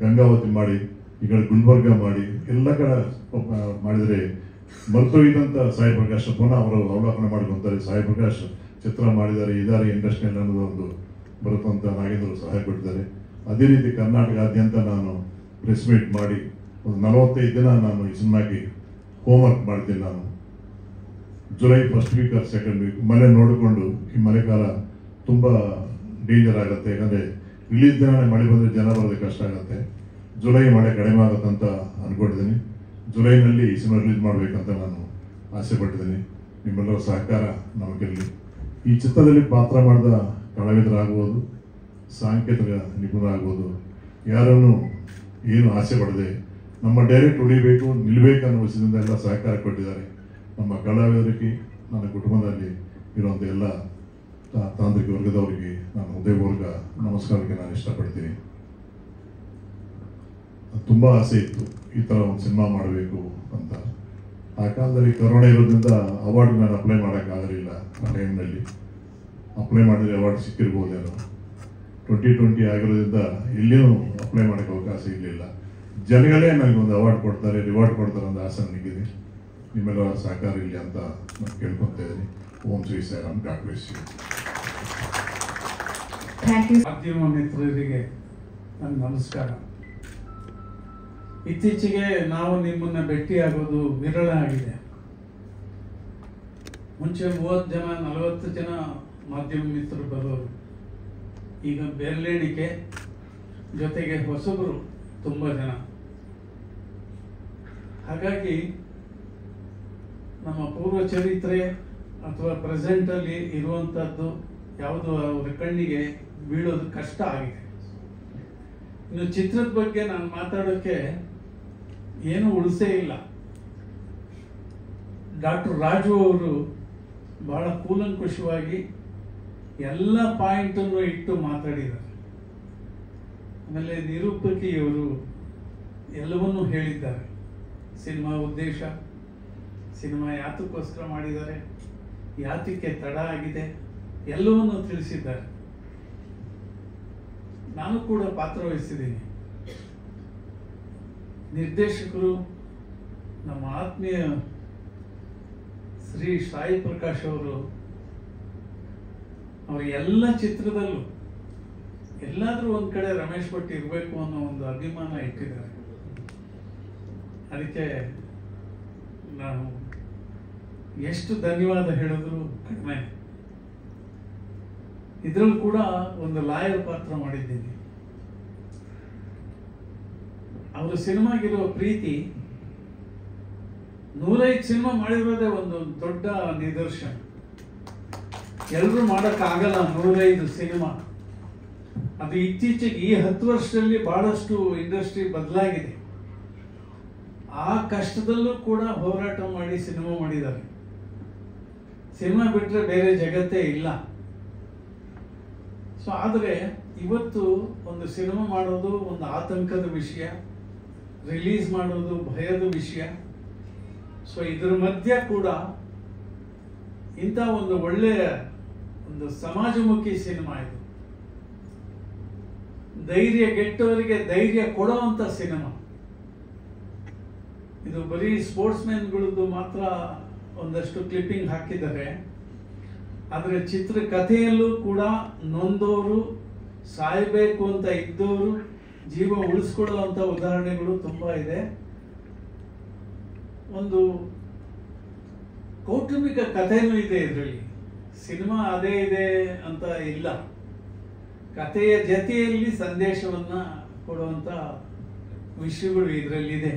ಗಂಗಾವತಿ ಮಾಡಿ, ಈ ಕಡೆ ಗುಲ್ಬರ್ಗ ಮಾಡಿ, ಎಲ್ಲ ಕಡೆ ಮಾಡಿದರೆ ಮರ್ತೋಗಿದ್ದಂಥ ಸಾಯಿ ಪ್ರಕಾಶ್ ಪುನಃ ಅವರು ಅವಲೋಕನ ಮಾಡ್ಕೊತಾರೆ. ಸಾಯಿ ಪ್ರಕಾಶ್ ಚಿತ್ರ ಮಾಡಿದ್ದಾರೆ, ಇದ್ದಾರೆ ಇಂಡಸ್ಟ್ರಿಯಲ್ಲಿ ಅನ್ನೋದು ಒಂದು ಬರುತ್ತಂತ ನಾಗೇಂದ್ರ ಸಹಾಯ ಕೊಟ್ಟಿದ್ದಾರೆ. ಅದೇ ರೀತಿ ಕರ್ನಾಟಕಾದ್ಯಂತ ನಾನು ಪ್ರೆಸ್ ಮೀಟ್ ಮಾಡಿ ಒಂದು 45 ದಿನ ನಾನು ಈ ಸಿನಿಮಾಗೆ ಹೋಮ್ವರ್ಕ್ ಮಾಡ್ತೀನಿ. ನಾನು July 1st weak R 2nd weak ಮಳೆ ನೋಡಿಕೊಂಡು, ಈ ಮಳೆಗಾಲ ತುಂಬ ಡೇಂಜರ್ ಆಗುತ್ತೆ, ಯಾಕಂದರೆ ರಿಲೀಸ್ ದಿನನೇ ಮಳೆ ಬಂದರೆ ಜನ ಬರೋದು ಕಷ್ಟ ಆಗುತ್ತೆ. ಜುಲೈ ಮಳೆ ಕಡಿಮೆ ಆಗುತ್ತೆ ಅಂತ ಅಂದ್ಕೊಂಡಿದ್ದೀನಿ. ಜುಲೈನಲ್ಲಿ ಈ ಸಿನಿಮಾ ರಿಲೀಸ್ ಮಾಡಬೇಕಂತ ನಾನು ಆಸೆ ಪಟ್ಟಿದ್ದೀನಿ. ನಿಮ್ಮೆಲ್ಲರ ಸಹಕಾರ ನಮಗಿರಲಿ. ಈ ಚಿತ್ರದಲ್ಲಿ ಪಾತ್ರ ಮಾಡಿದ ಕಲಾವಿದರಾಗ್ಬೋದು, ಸಾಂಕೇತಿಕ ನಿಪುಣರಾಗ್ಬೋದು, ಯಾರನ್ನು ಏನು ಆಸೆ ಪಡದೆ ನಮ್ಮ ಡೈರೆಕ್ಟ್ ಉಳಿಬೇಕು, ನಿಲ್ಲಬೇಕು ಅನ್ನೋ ವಿಷಯದಿಂದ ಎಲ್ಲ ಸಹಕಾರ ಕೊಟ್ಟಿದ್ದಾರೆ. ನಮ್ಮ ಕಲಾವಿದರಿಗೆ, ನನ್ನ ಕುಟುಂಬದಲ್ಲಿ ಇರುವಂಥ ಎಲ್ಲ ತಾಂತ್ರಿಕ ವರ್ಗದವರಿಗೆ ನಾನು ಹೃದಯಪೂರ್ವಕ ನಮಸ್ಕಾರಕ್ಕೆ ನಾನು ಇಷ್ಟಪಡ್ತೀನಿ. ತುಂಬ ಆಸೆ ಇತ್ತು ಈ ಥರ ಒಂದು ಸಿನಿಮಾ ಮಾಡಬೇಕು ಅಂತ. ಆ ಕಾಲದಲ್ಲಿ ಕೊರೋನಾ ಇರೋದ್ರಿಂದ ಅವಾರ್ಡ್ ನಾನು ಅಪ್ಲೈ ಮಾಡೋಕ್ಕಾಗಲಿಲ್ಲ. ಆ ಟೈಮ್ನಲ್ಲಿ ಅಪ್ಲೈ ಮಾಡಿದರೆ ಅವಾರ್ಡ್ ಸಿಕ್ಕಿರ್ಬೋದೇನೋ. 2020 ಆಗಿರೋದ್ರಿಂದ ಎಲ್ಲಿಯೂ ಅಪ್ಲೈ ಮಾಡೋಕ್ಕೆ ಅವಕಾಶ ಇರಲಿಲ್ಲ. ಜನಗಳೇ ನನಗೊಂದು ಅವಾರ್ಡ್ ಕೊಡ್ತಾರೆ, ರಿವಾರ್ಡ್ ಕೊಡ್ತಾರೆ ಅಂತ ಆಸೆ ನನಗಿದೆ. ನಿಮ್ಮೆಲ್ಲರ ಸಹಕಾರ ಇರಲಿ ಅಂತ ನಾನು ಕೇಳ್ಕೊತಾ ಇದ್ದೀನಿ. Om Shri Sairam. God bless you. ಮಾಧ್ಯಮ ಮಿತ್ರರಿಗೆ ನನ್ನ ನಮಸ್ಕಾರ. ಇತ್ತೀಚೆಗೆ ನಾವು ನಿಮ್ಮನ್ನ ಭೇಟಿಯಾಗೋದು ವಿರಳ ಆಗಿದೆ. ಮುಂಚೆ 30 ಜನ 40 ಜನ ಮಾಧ್ಯಮ ಮಿತ್ರರು ಬರೋರು, ಈಗ ಬೆರಳೆಣಿಕೆ, ಜೊತೆಗೆ ಹೊಸಬರು ತುಂಬ ಜನ. ಹಾಗಾಗಿ ನಮ್ಮ ಪೂರ್ವ ಚರಿತ್ರೆ ಅಥವಾ ಪ್ರೆಸೆಂಟಲ್ಲಿ ಇರುವಂಥದ್ದು ಯಾವುದು ಅವರ ಕಣ್ಣಿಗೆ ಬೀಳೋದು ಕಷ್ಟ ಆಗಿದೆ. ಇನ್ನು ಚಿತ್ರದ ಬಗ್ಗೆ ನಾನು ಮಾತಾಡೋಕ್ಕೆ ಏನು ಉಳಿಸೇ ಇಲ್ಲ. ಡಾಕ್ಟರ್ ರಾಜು ಅವರು ಬಹಳ ಕೂಲಂಕುಷವಾಗಿ ಎಲ್ಲ ಪಾಯಿಂಟನ್ನು ಇಟ್ಟು ಮಾತಾಡಿದ್ದಾರೆ. ಆಮೇಲೆ ನಿರೂಪಕಿಯವರು ಎಲ್ಲವನ್ನೂ ಹೇಳಿದ್ದಾರೆ. ಸಿನಿಮಾ ಉದ್ದೇಶ, ಸಿನಿಮಾ ಯಾತಕ್ಕೋಸ್ಕರ ಮಾಡಿದ್ದಾರೆ, ಯಾತಕ್ಕೆ ತಡ ಆಗಿದೆ, ಎಲ್ಲವನ್ನೂ ತಿಳಿಸಿದ್ದಾರೆ. ನಾನು ಕೂಡ ಪಾತ್ರ ವಹಿಸಿದ್ದೀನಿ. ನಿರ್ದೇಶಕರು ನಮ್ಮ ಆತ್ಮೀಯ ಶ್ರೀ ಸಾಯಿ ಪ್ರಕಾಶ್ ಅವರು ಅವರ ಎಲ್ಲ ಚಿತ್ರದಲ್ಲೂ ಎಲ್ಲಾದ್ರೂ ಒಂದ್ ಕಡೆ ರಮೇಶ್ ಭಟ್ ಇರಬೇಕು ಅನ್ನೋ ಒಂದು ಅಭಿಮಾನ ಇಟ್ಟಿದ್ದಾರೆ. ಅದಕ್ಕೆ ನಾನು ಎಷ್ಟು ಧನ್ಯವಾದ ಹೇಳಿದ್ರು ಕಡಿಮೆ. ಇದ್ರಲ್ಲಿ ಕೂಡ ಒಂದು ಲಾಯರ್ ಪಾತ್ರ ಮಾಡಿದ್ದೀನಿ. ಅವರು ಸಿನಿಮಾಗಿರೋ ಪ್ರೀತಿ 105 ಸಿನಿಮಾ ಮಾಡಿರೋದೇ ಒಂದು ದೊಡ್ಡ ನಿದರ್ಶನ. ಎಲ್ಲರೂ ಮಾಡೋಕ್ಕಾಗಲ್ಲ 105 ಸಿನಿಮಾ. ಅದು ಇತ್ತೀಚೆಗೆ ಈ 10 ವರ್ಷದಲ್ಲಿ ಬಹಳಷ್ಟು ಇಂಡಸ್ಟ್ರಿ ಬದಲಾಗಿದೆ. ಆ ಕಷ್ಟದಲ್ಲೂ ಕೂಡ ಹೋರಾಟ ಮಾಡಿ ಸಿನಿಮಾ ಮಾಡಿದ್ದಾರೆ. ಸಿನಿಮಾ ಬಿಟ್ಟರೆ ಬೇರೆ ಜಗತ್ತೇ ಇಲ್ಲ. ಸೊ ಆದರೆ ಇವತ್ತು ಒಂದು ಸಿನಿಮಾ ಮಾಡೋದು ಒಂದು ಆತಂಕದ ವಿಷಯ, ರಿಲೀಸ್ ಮಾಡೋದು ಭಯದ ವಿಷಯ. ಸೊ ಇದರ ಮಧ್ಯ ಕೂಡ ಇಂಥ ಒಂದು ಒಳ್ಳೆಯ ಒಂದು ಸಮಾಜಮುಖಿ ಸಿನಿಮಾ ಇದು. ಧೈರ್ಯ ಗೆಟ್ಟವರಿಗೆ ಧೈರ್ಯ ಕೊಡುವಂತ ಸಿನಿಮಾ ಇದು. ಬರೀ ಸ್ಪೋರ್ಟ್ಸ್ ಮ್ಯಾನ್ಗಳದ್ದು ಮಾತ್ರ ಒಂದಷ್ಟು ಕ್ಲಿಪ್ಪಿಂಗ್ ಹಾಕಿದ್ದಾರೆ. ಆದರೆ ಚಿತ್ರಕಥೆಯಲ್ಲೂ ಕೂಡ ನೊಂದವರು, ಸಾಯಬೇಕು ಅಂತ ಇದ್ದವರು ಜೀವ ಉಳಿಸ್ಕೊಳ್ಳುವಂತ ಉದಾಹರಣೆಗಳು ತುಂಬಾ ಇದೆ. ಒಂದು ಕೌಟುಂಬಿಕ ಕಥೆನೂ ಇದೆ ಇದರಲ್ಲಿ. ಸಿನಿಮಾ ಅದೇ ಇದೆ ಅಂತ ಇಲ್ಲ. ಕಥೆಯ ಜೊತೆಯಲ್ಲಿ ಸಂದೇಶವನ್ನ ಕೊಡುವಂತ ವಿಷಯಗಳು ಇದರಲ್ಲಿದೆ.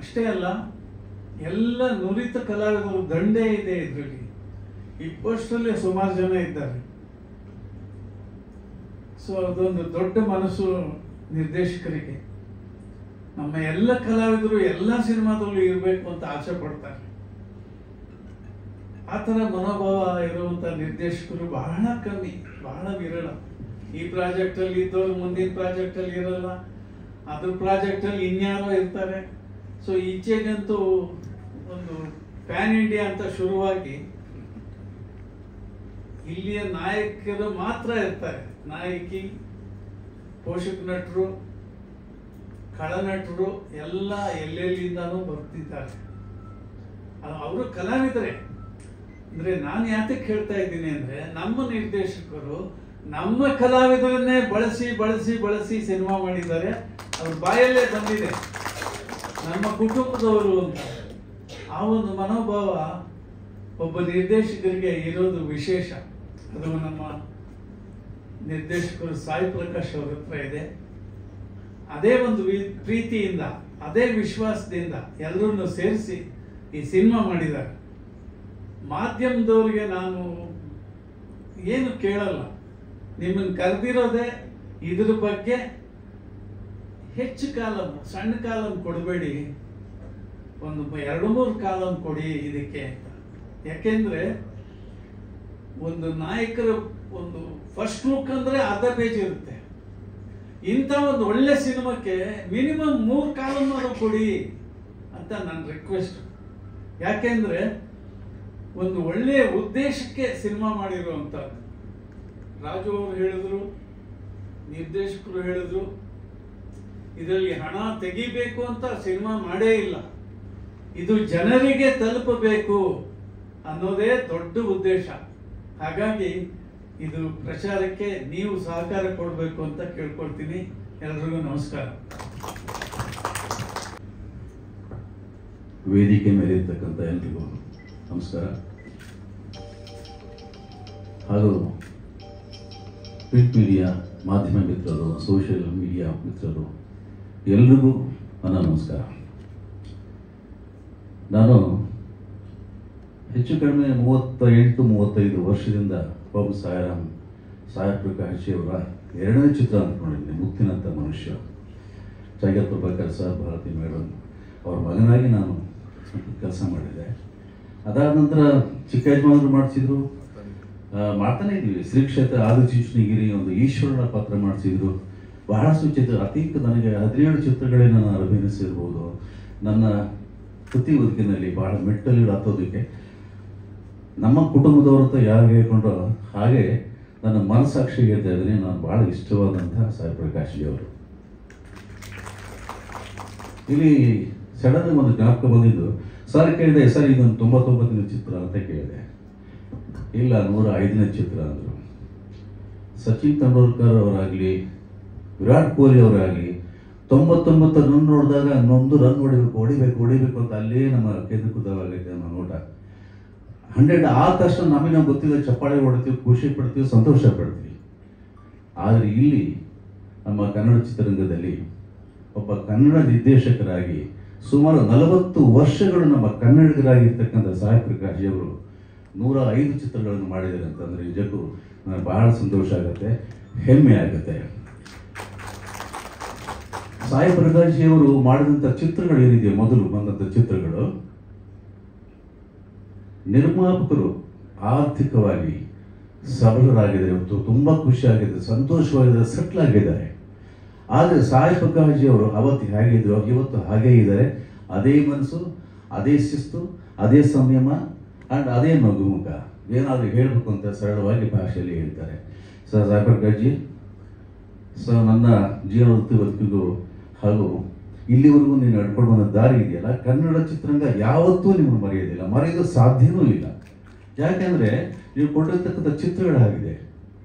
ಅಷ್ಟೇ ಅಲ್ಲ, ಎಲ್ಲ ನುರಿತ ಕಲಾವಿದರು ದಂಡೇ ಇದೆ ಇದರಲ್ಲಿ. ಇಪ್ಪಷ್ಟರಲ್ಲೇ ಸುಮಾರು ಜನ ಇದ್ದಾರೆ. ಸೊ ಅದೊಂದು ದೊಡ್ಡ ಮನಸ್ಸು ನಿರ್ದೇಶಕರಿಗೆ. ನಮ್ಮ ಎಲ್ಲ ಕಲಾವಿದರು ಎಲ್ಲ ಸಿನಿಮಾದಲ್ಲೂ ಇರಬೇಕು ಅಂತ ಆಸೆ ಪಡ್ತಾರೆ. ಆ ಥರ ಮನೋಭಾವ ಇರುವಂತ ನಿರ್ದೇಶಕರು ಬಹಳ ಕಮ್ಮಿ, ಬಹಳ ವಿರಳ. ಈ ಪ್ರಾಜೆಕ್ಟ್ ಅಲ್ಲಿ ಇದ್ದವರು ಮುಂದಿನ ಪ್ರಾಜೆಕ್ಟ್ ಅಲ್ಲಿ ಇರಲ್ಲ, ಅದ್ರ ಪ್ರಾಜೆಕ್ಟ್ ಅಲ್ಲಿ ಇನ್ಯಾರೋ ಇರ್ತಾರೆ. ಸೊ ಈಚೆಗಂತೂ ಒಂದು ಪ್ಯಾನ್ ಇಂಡಿಯಾ ಅಂತ ಶುರುವಾಗಿ ಇಲ್ಲಿಯ ನಾಯಕರು ಮಾತ್ರ ಇರ್ತಾರೆ. ನಾಯಕಿ, ಪೋಷಕ ನಟರು, ಖಳನಟರು ಎಲ್ಲ ಎಲ್ಲೆಲ್ಲಿಂದಾನು ಬರ್ತಿದ್ದಾರೆ. ಅವರು ಕಲಾವಿದರೆ. ಅಂದ್ರೆ ನಾನು ಯಾತಕ್ಕೆ ಹೇಳ್ತಾ ಇದ್ದೀನಿ ಅಂದ್ರೆ, ನಮ್ಮ ನಿರ್ದೇಶಕರು ನಮ್ಮ ಕಲಾವಿದರನ್ನೇ ಬಳಸಿ ಬಳಸಿ ಬಳಸಿ ಸಿನಿಮಾ ಮಾಡಿದ್ದಾರೆ. ಅವ್ರ ಬಾಯಲ್ಲೇ ಬಂದಿದೆ ನಮ್ಮ ಕುಟುಂಬದವರು ಅಂತ. ಆ ಒಂದು ಮನೋಭಾವ ಒಬ್ಬ ನಿರ್ದೇಶಕರಿಗೆ ಇರೋದು ವಿಶೇಷ. ಅದು ನಮ್ಮ ನಿರ್ದೇಶಕರು ಸಾಯಿ ಪ್ರಕಾಶ್ ಅವ್ರ ಹತ್ರ ಇದೆ. ಅದೇ ಒಂದು ಪ್ರೀತಿಯಿಂದ, ಅದೇ ವಿಶ್ವಾಸದಿಂದ ಎಲ್ಲರನ್ನು ಸೇರಿಸಿ ಈ ಸಿನಿಮಾ ಮಾಡಿದ್ದಾರೆ. ಮಾಧ್ಯಮದವ್ರಿಗೆ ನಾನು ಏನು ಕೇಳಲ್ಲ, ನಿಮ್ಮನ್ನು ಕರೆದಿರೋದೇ ಇದ್ರ ಬಗ್ಗೆ ಹೆಚ್ಚು ಕಾಲಮ್, ಸಣ್ಣ ಕಾಲಮ್ ಕೊಡಬೇಡಿ, ಒಂದು 2-3 ಕಾಲಮ್ ಕೊಡಿ ಇದಕ್ಕೆ ಅಂತ. ಯಾಕೆಂದ್ರೆ ಒಂದು ನಾಯಕರ ಒಂದು ಫಸ್ಟ್ ಲುಕ್ ಅಂದ್ರೆ ಅರ್ಧ ಪೇಜ್ ಇರುತ್ತೆ. ಇಂಥ ಒಂದು ಒಳ್ಳೆ ಸಿನಿಮಾಕ್ಕೆ ಮಿನಿಮಮ್ 3 ಕಾಲಮ್ ಕೊಡಿ ಅಂತ ನನ್ನ ರಿಕ್ವೆಸ್ಟ್. ಯಾಕೆಂದ್ರೆ ಒಂದು ಒಳ್ಳೆಯ ಉದ್ದೇಶಕ್ಕೆ ಸಿನಿಮಾ ಮಾಡಿರುವಂತದ್ದು. ರಾಜು ಅವರು ಹೇಳಿದ್ರು, ನಿರ್ದೇಶಕರು ಹೇಳಿದ್ರು, ಇದರಲ್ಲಿ ಹಣ ತೆಗಿಬೇಕು ಅಂತ ಸಿನಿಮಾ ಮಾಡೇ ಇಲ್ಲ, ಇದು ಜನರಿಗೆ ತಲುಪಬೇಕು ಅನ್ನೋದೇ ದೊಡ್ಡ ಉದ್ದೇಶ. ಹಾಗಾಗಿ ಇದು ಪ್ರಚಾರಕ್ಕೆ ನೀವು ಸಹಕಾರ ಕೊಡಬೇಕು ಅಂತ ಕೇಳ್ಕೊಳ್ತೀನಿ. ಎಲ್ರಿಗೂ ನಮಸ್ಕಾರ. ವೇದಿಕೆ ಮೇಲೆ ಇರ್ತಕ್ಕಂಥ ಎಲ್ರಿಗೂ ನಮಸ್ಕಾರ. ಹಾಗೂ ಪ್ರಿಂಟ್ ಮೀಡಿಯಾ, ಮಾಧ್ಯಮ ಮಿತ್ರರು, ಸೋಷಿಯಲ್ ಮೀಡಿಯಾ ಮಿತ್ರರು ಎಲ್ರಿಗೂ ನನ್ನ ನಮಸ್ಕಾರ. ನಾನು ಹೆಚ್ಚು ಕಡಿಮೆ 38-35 ವರ್ಷದಿಂದ ಬಾಬು ಸಾಯಿ ಪ್ರಕಾಶ್ ಅವರ 2ನೇ ಚಿತ್ರ ಅಂದ್ಕೊಂಡಿದ್ದೀನಿ, ಮುತ್ತಿನಂಥ ಮನುಷ್ಯ. Tiger Prabhakar sir, Bharathi madam ಅವ್ರ ಮಗನಾಗಿ ನಾನು ಕೆಲಸ ಮಾಡಿದೆ. ಅದಾದ ನಂತರ ಚಿಕ್ಕ ಯಜಮಾನರು ಮಾಡಿಸಿದ್ರು, ಮಾಡ್ತಾನೆ ಇದ್ವಿ. ಶ್ರೀ ಕ್ಷೇತ್ರ ಆದಿಚುಂಚನಗಿರಿ ಒಂದು ಈಶ್ವರನ ಪಾತ್ರ ಮಾಡಿಸಿದ್ರು. ಬಹಳಷ್ಟು ಚಿತ್ರ, ಅತೀಕ ನನಗೆ 17 ಚಿತ್ರಗಳೇ ನಾನು ಅಭಿನಯಿಸಿರ್ಬೋದು. ನನ್ನ ವೃತ್ತಿ ಬದುಕಿನಲ್ಲಿ ಬಹಳ ಮೆಟ್ಟಲು ಹತ್ತೋದಕ್ಕೆ ನಮ್ಮ ಕುಟುಂಬದವ್ರ ಯಾರು ಹೇಳ್ಕೊಂಡ್ರೋ ಹಾಗೆ ನನ್ನ ಮನಸ್ಸಾಕ್ಷಿ ಹೇಳ್ತಾ ಇದ್ದೀನಿ, ನಾನು ಬಹಳ ಇಷ್ಟವಾದಂತಹ ಸಾಯಿ ಪ್ರಕಾಶ್ ಜಿ ಅವರು. ಇಲ್ಲಿ ಸಡನ್ ಒಂದು ಜ್ಞಾಪಕ ಬಂದಿದ್ದು, ಸರ್ ಕೇಳಿದೆ, ಸರ್ ಇದೊಂದು 99ನೇ ಚಿತ್ರ ಅಂತ ಕೇಳಿದೆ. ಇಲ್ಲ, 105ನೇ ಚಿತ್ರ ಅಂದರು. ಸಚಿನ್ ತೆಂಡೂಲ್ಕರ್ ಅವರಾಗಲಿ, ವಿರಾಟ್ ಕೊಹ್ಲಿ ಅವರಾಗಲಿ 99 ರನ್ ನೋಡಿದಾಗ 1 ರನ್ ಹೊಡಿಬೇಕು ಅಂತ ಅಲ್ಲೇ ನಮ್ಮ ಕೇಂದ್ರೀಕೃತವಾಗೈತೆ ನಮ್ಮ ನೋಟ. 100 ಆದ ತಕ್ಷಣ ನಮಗೆ ಗೊತ್ತಿಲ್ಲ, ಚಪ್ಪಾಳೆ ಹೊಡ್ತೀವಿ, ಖುಷಿ ಪಡ್ತೀವಿ, ಸಂತೋಷ ಪಡ್ತೀವಿ. ಆದರೆ ಇಲ್ಲಿ ನಮ್ಮ ಕನ್ನಡ ಚಿತ್ರರಂಗದಲ್ಲಿ ಒಬ್ಬ ಕನ್ನಡ ನಿರ್ದೇಶಕರಾಗಿ ಸುಮಾರು 40 ವರ್ಷಗಳು ನಮ್ಮ ಕನ್ನಡಿಗರಾಗಿರ್ತಕ್ಕಂಥ ಸಾಯಿ ಪ್ರಕಾಶ್ ಜಿ ಅವರು 105 ಚಿತ್ರಗಳನ್ನು ಮಾಡಿದ್ದಾರೆ ಅಂತಂದರೆ ನಿಜಕ್ಕೂ ನನಗೆ ಬಹಳ ಸಂತೋಷ ಆಗುತ್ತೆ, ಹೆಮ್ಮೆ ಆಗುತ್ತೆ. ಸಾಯಿ ಪ್ರಕಾಶ್ ಜಿ ಅವರು ಮಾಡಿದಂಥ ಚಿತ್ರಗಳು ಏನಿದೆ, ಮೊದಲು ಬಂದಂಥ ಚಿತ್ರಗಳು, ನಿರ್ಮಾಪಕರು ಆರ್ಥಿಕವಾಗಿ ಸಬಲರಾಗಿದ್ದಾರೆ, ಇವತ್ತು ತುಂಬ ಖುಷಿಯಾಗಿದೆ, ಸಂತೋಷವಾಗಿದ್ದಾರೆ, ಸೆಟ್ಲ್ ಆಗಿದ್ದಾರೆ. ಆದರೆ ಸಾಯಿ ಪ್ರಕಾಶ್ ಜಿ ಅವರು ಅವತ್ತು ಹೇಗಿದ್ರು ಇವತ್ತು ಹಾಗೇ ಇದ್ದಾರೆ. ಅದೇ ಮನಸ್ಸು, ಅದೇ ಶಿಸ್ತು, ಅದೇ ಸಂಯಮ ಆ್ಯಂಡ್ ಅದೇ ಮಗುಮುಖ. ಏನಾದರೂ ಹೇಳಬೇಕು ಅಂತ ಸರಳವಾಗಿ ಭಾಷೆಯಲ್ಲಿ ಹೇಳ್ತಾರೆ. Sir Sai Prakash G, sir ನನ್ನ ಜೀವನ ವೃತ್ತಿ ಬದುಕಿಗೂ ಹಾಗೂ ಇಲ್ಲಿವರೆಗೂ ನೀನು ನಡ್ಕೊಂಡು ಬಂದ ದಾರಿ ಇದೆಯಲ್ಲ, ಕನ್ನಡ ಚಿತ್ರರಂಗ ಯಾವತ್ತೂ ನಿಮ್ಮನ್ನು ಮರೆಯೋದಿಲ್ಲ, ಮರೆಯೋದು ಸಾಧ್ಯವೂ ಇಲ್ಲ. ಯಾಕೆಂದರೆ ನೀವು ಕೊಟ್ಟಿರ್ತಕ್ಕಂಥ ಚಿತ್ರಗಳಾಗಿದೆ.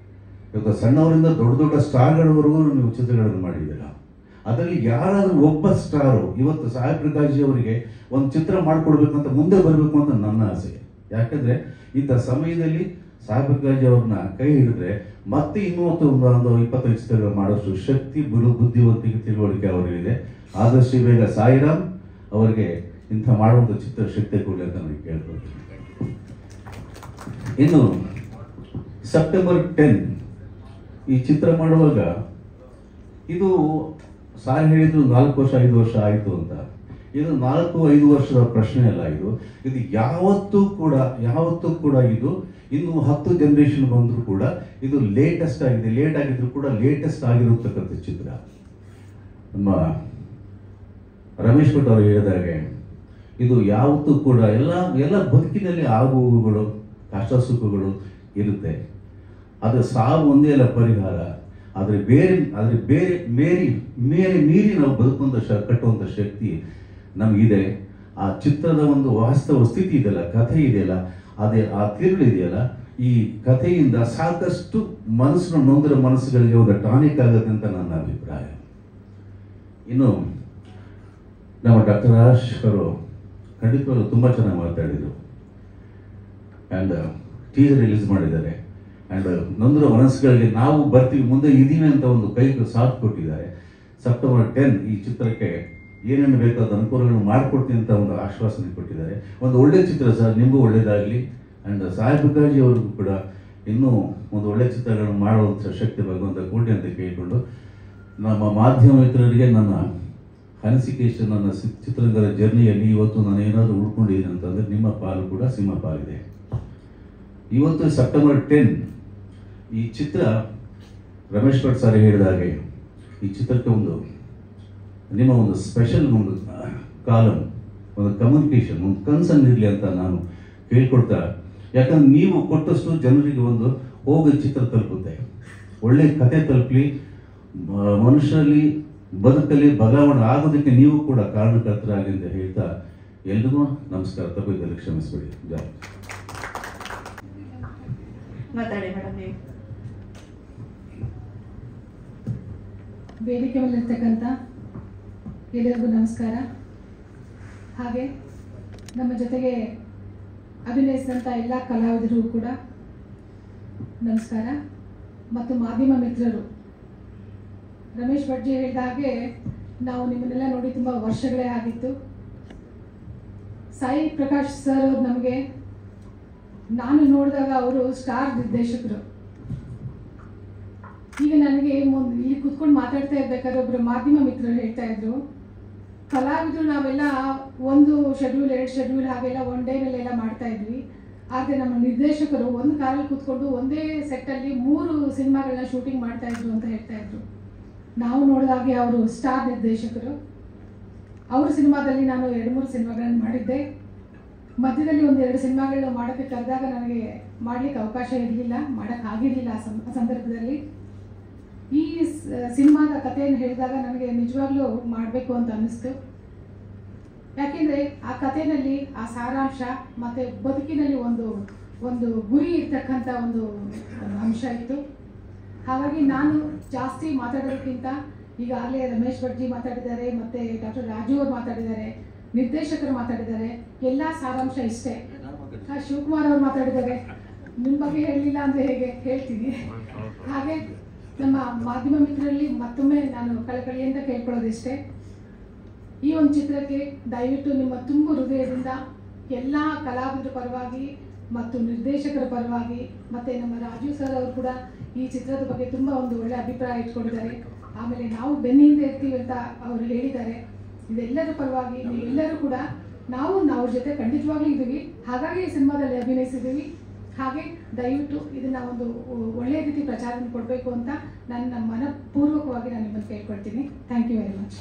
ಇವತ್ತು ಸಣ್ಣವರಿಂದ ದೊಡ್ಡ ದೊಡ್ಡ ಸ್ಟಾರ್ಗಳವರೆಗೂ ನೀವು ಚಿತ್ರಗಳನ್ನು ಮಾಡಿದ್ದೀರ. ಅದರಲ್ಲಿ ಯಾರಾದರೂ ಒಬ್ಬ ಸ್ಟಾರು ಇವತ್ತು ಸಾಯಿ ಪ್ರಕಾಶ್ ಜಿ ಅವರಿಗೆ ಒಂದು ಚಿತ್ರ ಮಾಡಿಕೊಡ್ಬೇಕಂತ ಮುಂದೆ ಬರಬೇಕು ಅಂತ ನನ್ನ ಆಸೆ. ಯಾಕಂದರೆ ಇಂಥ ಸಮಯದಲ್ಲಿ ಸಾಯಿ ಪ್ರಕಾಶ್ ಜಿ ಅವ್ರನ್ನ ಕೈ ಹಿಡಿದ್ರೆ ಮತ್ತೆ ಇನ್ನೂ ಒಂದು 25 ಚಿತ್ರಗಳು ಮಾಡೋಷ್ಟು ಶಕ್ತಿ, ಬುದ್ಧಿವಂತಿಕೆ, ತಿಳುವಳಿಕೆ ಅವರಿಗಿದೆ. ಆದಷ್ಟು ಬೇಗ ಸಾಯಿರಾಮ್ ಅವರಿಗೆ ಇಂಥ ಮಾಡುವಂಥ ಚಿತ್ರ ಶಕ್ತಿ ಕೊಡಲಿ ಅಂತ ನನಗೆ ಕೇಳ್ಕೊಳ್ತೀನಿ. ಇನ್ನು ಸೆಪ್ಟೆಂಬರ್ 10 ಈ ಚಿತ್ರ ಮಾಡುವಾಗ ಇದು ಸಾರ್ ಹೇಳಿದ್ರು 4 ವರ್ಷ 5 ವರ್ಷ ಆಯಿತು ಅಂತ. ಇದು 4-5 ವರ್ಷದ ಪ್ರಶ್ನೆ ಅಲ್ಲ. ಇದು ಯಾವತ್ತೂ ಕೂಡ ಇದು ಇನ್ನು 10 ಜನರೇಷನ್ ಬಂದರೂ ಕೂಡ ಇದು ಲೇಟೆಸ್ಟ್ ಆಗಿದೆ. ಲೇಟ್ ಆಗಿದ್ರು ಕೂಡ ಲೇಟೆಸ್ಟ್ ಆಗಿರತಕ್ಕಂಥ ಚಿತ್ರ. ನಮ್ಮ ರಮೇಶ್ ಭಟ್ ಅವರು ಹೇಳಿದಾಗೆ ಇದು ಯಾವತ್ತೂ ಕೂಡ ಎಲ್ಲ ಬದುಕಿನಲ್ಲಿ ಆಗುವುಗಳು, ಕಷ್ಟ ಸುಖಗಳು ಇರುತ್ತೆ. ಅದು ಸಾವು ಒಂದೇ ಅಲ್ಲ ಪರಿಹಾರ. ಆದರೆ ಬೇರೆ ಮೀರಿ ನಾವು ಕಟ್ಟುವಂಥ ಶಕ್ತಿ ನಮಗಿದೆ. ಆ ಚಿತ್ರದ ಒಂದು ವಾಸ್ತವ ಸ್ಥಿತಿ ಇದೆಯಲ್ಲ, ಕಥೆ ಇದೆಯಲ್ಲ, ಅದೇ ಆ ತಿರುಳು ಇದೆಯಲ್ಲ, ಈ ಕಥೆಯಿಂದ ಸಾಕಷ್ಟು ನೊಂದರ ಮನಸ್ಸುಗಳಿಗೆ ಒಂದು ಟಾನಿಕ್ ಆಗುತ್ತೆ ಅಂತ ನನ್ನ ಅಭಿಪ್ರಾಯ. ಇನ್ನು ನಮ್ಮ ಡಾಕ್ಟರ್ ರಾಜ್ ಅವರು ಖಂಡಿತವಾಗ್ಲೂ ತುಂಬ ಚೆನ್ನಾಗಿ ಮಾತಾಡಿದರು. ಆ್ಯಂಡ್ ಟೀಸರ್ ರಿಲೀಸ್ ಮಾಡಿದ್ದಾರೆ. ಆ್ಯಂಡ್ ನೊಂದರ ಮನಸ್ಸುಗಳಿಗೆ ನಾವು ಬರ್ತೀವಿ, ಮುಂದೆ ಇದ್ದೀವಿ ಅಂತ ಒಂದು ಕೈಗೆ ಸಾಥ್ ಕೊಟ್ಟಿದ್ದಾರೆ. ಸೆಪ್ಟೆಂಬರ್ 10 ಈ ಚಿತ್ರಕ್ಕೆ ಏನೇನು ಬೇಕೋ ಅದು ಅನುಕೂಲಗಳನ್ನು ಮಾಡಿಕೊಡ್ತೀನಿ ಅಂತ ಒಂದು ಆಶ್ವಾಸನೆ ಕೊಟ್ಟಿದ್ದಾರೆ. ಒಂದು ಒಳ್ಳೆಯ ಚಿತ್ರ ಸರ್, ನಿಮಗೂ ಒಳ್ಳೆಯದಾಗಲಿ. ಆ್ಯಂಡ್ ಸಾಯಿ ಪ್ರಕಾಶ್ ಜಿ ಅವ್ರಿಗೂ ಕೂಡ ಇನ್ನೂ ಒಂದು ಒಳ್ಳೆಯ ಚಿತ್ರಗಳನ್ನು ಮಾಡುವಂಥ ಶಕ್ತಿ ಭಗವಂತ ಕೊಡಿ ಅಂತ ಕೇಳಿಕೊಂಡು, ನಮ್ಮ ಮಾಧ್ಯಮ ಮಿತ್ರರಿಗೆ ನನ್ನ ಅನಿಸಿಕೆ ಇಷ್ಟ, ನನ್ನ ಚಿತ್ರರಂಗದ ಜರ್ನಿಯಲ್ಲಿ ಇವತ್ತು ನಾನು ಏನಾದರೂ ಉಳ್ಕೊಂಡಿದ್ದೀನಿ ಅಂತಂದರೆ ನಿಮ್ಮ ಪಾಲು ಕೂಡ ಸಿಂಹ ಪಾಲಿದೆ. ಇವತ್ತು ಸೆಪ್ಟೆಂಬರ್ 10 ಈ ಚಿತ್ರ ರಮೇಶ್ ಭಟ್ ಸರ್ ಹೇಳಿದ ಹಾಗೆ ಈ ಚಿತ್ರಕ್ಕೆ ನಿಮ್ಮ ಒಂದು ಸ್ಪೆಷಲ್ ಒಂದು ಕಾಲಮ್, ಒಂದು ಕಮ್ಯುನಿಕೇಷನ್, ಒಂದು ಕನ್ಸರ್ನ್ ಇರಲಿ ಅಂತ ನಾನು ಕೇಳ್ಕೊಡ್ತಾ. ಯಾಕಂದ್ರೆ ನೀವು ಕೊಟ್ಟಷ್ಟು ಜನರಿಗೆ ಹೋಗಿ ಚಿತ್ರ ತಲುಪುತ್ತೆ, ಒಳ್ಳೆ ಕತೆ ತಲುಪಲಿ, ಮನುಷ್ಯರಲ್ಲಿ ಬದುಕಲ್ಲಿ ಬದಲಾವಣೆ ಆಗೋದಕ್ಕೆ ನೀವು ಕೂಡ ಕಾರಣಕರ್ತರಾಗಿ ಅಂತ ಹೇಳ್ತಾ ಎಲ್ರಿಗೂ ನಮಸ್ಕಾರ. ತಪ್ಪಿದ್ದಲ್ಲಿ ಕ್ಷಮಿಸ್ಬೇಡಿ. ಜೈ. ಮಾತಾಡಿ ಮೇಡಮ್ ನೀವು. ವೇದಿಕೆ ಮೇಲಿರ್ತಕ್ಕಂಥ ಎಲ್ಲರಿಗೂ ನಮಸ್ಕಾರ. ಹಾಗೆ ನಮ್ಮ ಜೊತೆಗೆ ಅಭಿನಯಿಸಿದಂಥ ಎಲ್ಲ ಕಲಾವಿದರಿಗೂ ಕೂಡ ನಮಸ್ಕಾರ. ಮತ್ತು ಮಾಧ್ಯಮ ಮಿತ್ರರು, ರಮೇಶ್ ಭಟ್ ಜಿ ಹೇಳಿದ ಹಾಗೆ ನಾವು ನಿಮ್ಮನ್ನೆಲ್ಲ ನೋಡಿ ತುಂಬ ವರ್ಷಗಳೇ ಆಗಿತ್ತು. ಸಾಯಿ ಪ್ರಕಾಶ್ ಸರ್ ಅವರು ನಮಗೆ, ನಾನು ನೋಡಿದಾಗ ಅವರು ಸ್ಟಾರ್ ನಿರ್ದೇಶಕರು. ಈಗ ನನಗೆ ಇಲ್ಲಿ ಕೂತ್ಕೊಂಡು ಮಾತಾಡ್ತಾ ಇರ್ಬೇಕಾದ್ರೆ ಒಬ್ಬರು ಮಾಧ್ಯಮ ಮಿತ್ರರು ಹೇಳ್ತಾ ಇದ್ರು, ಕಲಾವಿದರು ನಾವೆಲ್ಲ ಒಂದು ಶೆಡ್ಯೂಲ್ 2 ಶೆಡ್ಯೂಲ್ ಹಾಗೆಲ್ಲ ಒನ್ ಡೇನಲ್ಲೆಲ್ಲ ಮಾಡ್ತಾ ಇದ್ವಿ. ಆದರೆ ನಮ್ಮ ನಿರ್ದೇಶಕರು ಒಂದು ಕಾರಲ್ಲಿ ಕೂತ್ಕೊಂಡು ಒಂದೇ ಸೆಟ್ಟಲ್ಲಿ 3 ಸಿನಿಮಾಗಳನ್ನ ಶೂಟಿಂಗ್ ಮಾಡ್ತಾ ಇದ್ರು ಅಂತ ಹೇಳ್ತಾ ಇದ್ರು. ನಾವು ನೋಡಿದಾಗೆ ಅವರು ಸ್ಟಾರ್ ನಿರ್ದೇಶಕರು. ಅವ್ರ ಸಿನಿಮಾದಲ್ಲಿ ನಾನು 2-3 ಸಿನಿಮಾಗಳನ್ನು ಮಾಡಿದ್ದೆ. ಮಧ್ಯದಲ್ಲಿ 1-2 ಸಿನಿಮಾಗಳನ್ನ ಮಾಡೋಕ್ಕೆ ಕರೆದಾಗ ನನಗೆ ಮಾಡಲಿಕ್ಕೆ ಅವಕಾಶ ಇರಲಿಲ್ಲ, ಮಾಡೋಕ್ಕಾಗಿರಲಿಲ್ಲ ಆ ಸಂದರ್ಭದಲ್ಲಿ. ಈ ಸಿನಿಮಾದ ಕಥೆಯನ್ನು ಹೇಳಿದಾಗ ನನಗೆ ನಿಜವಾಗ್ಲೂ ಮಾಡಬೇಕು ಅಂತ ಅನ್ನಿಸ್ತು. ಯಾಕೆಂದರೆ ಆ ಕಥೆಯಲ್ಲಿ ಆ ಸಾರಾಂಶ ಮತ್ತು ಬದುಕಿನಲ್ಲಿ ಒಂದು ಗುರಿ ಇರ್ತಕ್ಕಂಥ ಒಂದು ಅಂಶ ಇತ್ತು. ಹಾಗಾಗಿ ನಾನು ಜಾಸ್ತಿ ಮಾತಾಡೋದಕ್ಕಿಂತ ಈಗಾಗಲೇ ರಮೇಶ್ ಭಟ್ಜಿ ಮಾತಾಡಿದ್ದಾರೆ, ಮತ್ತು ಡಾಕ್ಟರ್ ರಾಜು ಅವರು ಮಾತಾಡಿದ್ದಾರೆ, ನಿರ್ದೇಶಕರು ಮಾತಾಡಿದ್ದಾರೆ. ಎಲ್ಲ ಸಾರಾಂಶ ಇಷ್ಟೇ. ಶಿವಕುಮಾರ್ ಅವರು ಮಾತಾಡಿದ್ದಾರೆ. ನಿಮ್ಮ ಬಗ್ಗೆ ಹೇಳಲಿಲ್ಲ ಅಂದರೆ ಹೇಗೆ ಹೇಳ್ತೀನಿ. ಹಾಗೆ ನಮ್ಮ ಮಾಧ್ಯಮ ಮಿತ್ರರಲ್ಲಿ ಮತ್ತೊಮ್ಮೆ ನಾನು ಕಳಕಳಿಯಿಂದ ಕೇಳ್ಕೊಳ್ಳೋದಿಷ್ಟೇ, ಈ ಒಂದು ಚಿತ್ರಕ್ಕೆ ದಯವಿಟ್ಟು ನಿಮ್ಮ ತುಂಬು ಹೃದಯದಿಂದ ಎಲ್ಲ ಕಲಾವಿದರ ಪರವಾಗಿ ಮತ್ತು ನಿರ್ದೇಶಕರ ಪರವಾಗಿ, ಮತ್ತು ನಮ್ಮ ರಾಜು ಸರ್ ಅವರು ಕೂಡ ಈ ಚಿತ್ರದ ಬಗ್ಗೆ ತುಂಬ ಒಂದು ಒಳ್ಳೆ ಅಭಿಪ್ರಾಯ ಇಟ್ಕೊಂಡಿದ್ದಾರೆ. ಆಮೇಲೆ ನಾವು ಬೆನ್ನಿಂದ ಇರ್ತೀವಿ ಅಂತ ಅವರು ಹೇಳಿದ್ದಾರೆ. ಇದೆಲ್ಲರ ಪರವಾಗಿ ನೀವೆಲ್ಲರೂ ಕೂಡ ನಾವು ಅವ್ರ ಜೊತೆ ಖಂಡಿತವಾಗ್ಲೂ ಇದ್ದೀವಿ, ಹಾಗಾಗಿ ಈ ಸಿನಿಮಾದಲ್ಲಿ ಅಭಿನಯಿಸಿದ್ದೀವಿ. ಹಾಗೆ ದಯವಿಟ್ಟು ಇದನ್ನು ಒಂದು ಒಳ್ಳೆಯ ರೀತಿ ಪ್ರಚಾರ ಕೊಡಬೇಕು ಅಂತ ನನ್ನ ಮನಪೂರ್ವಕವಾಗಿ ನಾನು ನಿಮ್ಮನ್ನು ಕೇಳ್ಕೊಳ್ತೀನಿ. Thank you very much.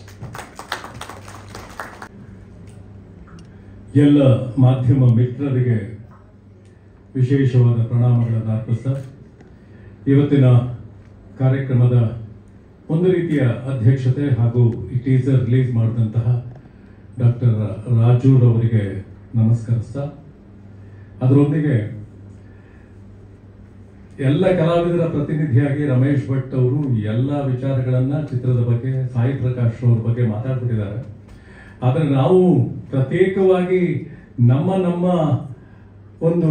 ಎಲ್ಲ ಮಾಧ್ಯಮ ಮಿತ್ರರಿಗೆ ವಿಶೇಷವಾದ ಪ್ರಣಾಮಗಳನ್ನು ಅರ್ಪಿಸ್ತಾ, ಇವತ್ತಿನ ಕಾರ್ಯಕ್ರಮದ ಒಂದು ರೀತಿಯ ಅಧ್ಯಕ್ಷತೆ ಹಾಗೂ ಈ ಟೀಸರ್ ರಿಲೀಸ್ ಮಾಡಿದಂತಹ ಡಾಕ್ಟರ್ ರಾಜೂರವರಿಗೆ ನಮಸ್ಕರಿಸ್ತಾ, ಅದರೊಂದಿಗೆ ಎಲ್ಲ ಕಲಾವಿದರ ಪ್ರತಿನಿಧಿಯಾಗಿ ರಮೇಶ್ ಭಟ್ ಅವರು ಎಲ್ಲ ವಿಚಾರಗಳನ್ನು ಚಿತ್ರದ ಬಗ್ಗೆ, ಸಾಯಿ ಪ್ರಕಾಶ್ ಅವ್ರ ಬಗ್ಗೆ ಮಾತಾಡ್ಬಿಟ್ಟಿದ್ದಾರೆ. ಆದರೆ ನಾವು ಪ್ರತ್ಯೇಕವಾಗಿ ನಮ್ಮ ಒಂದು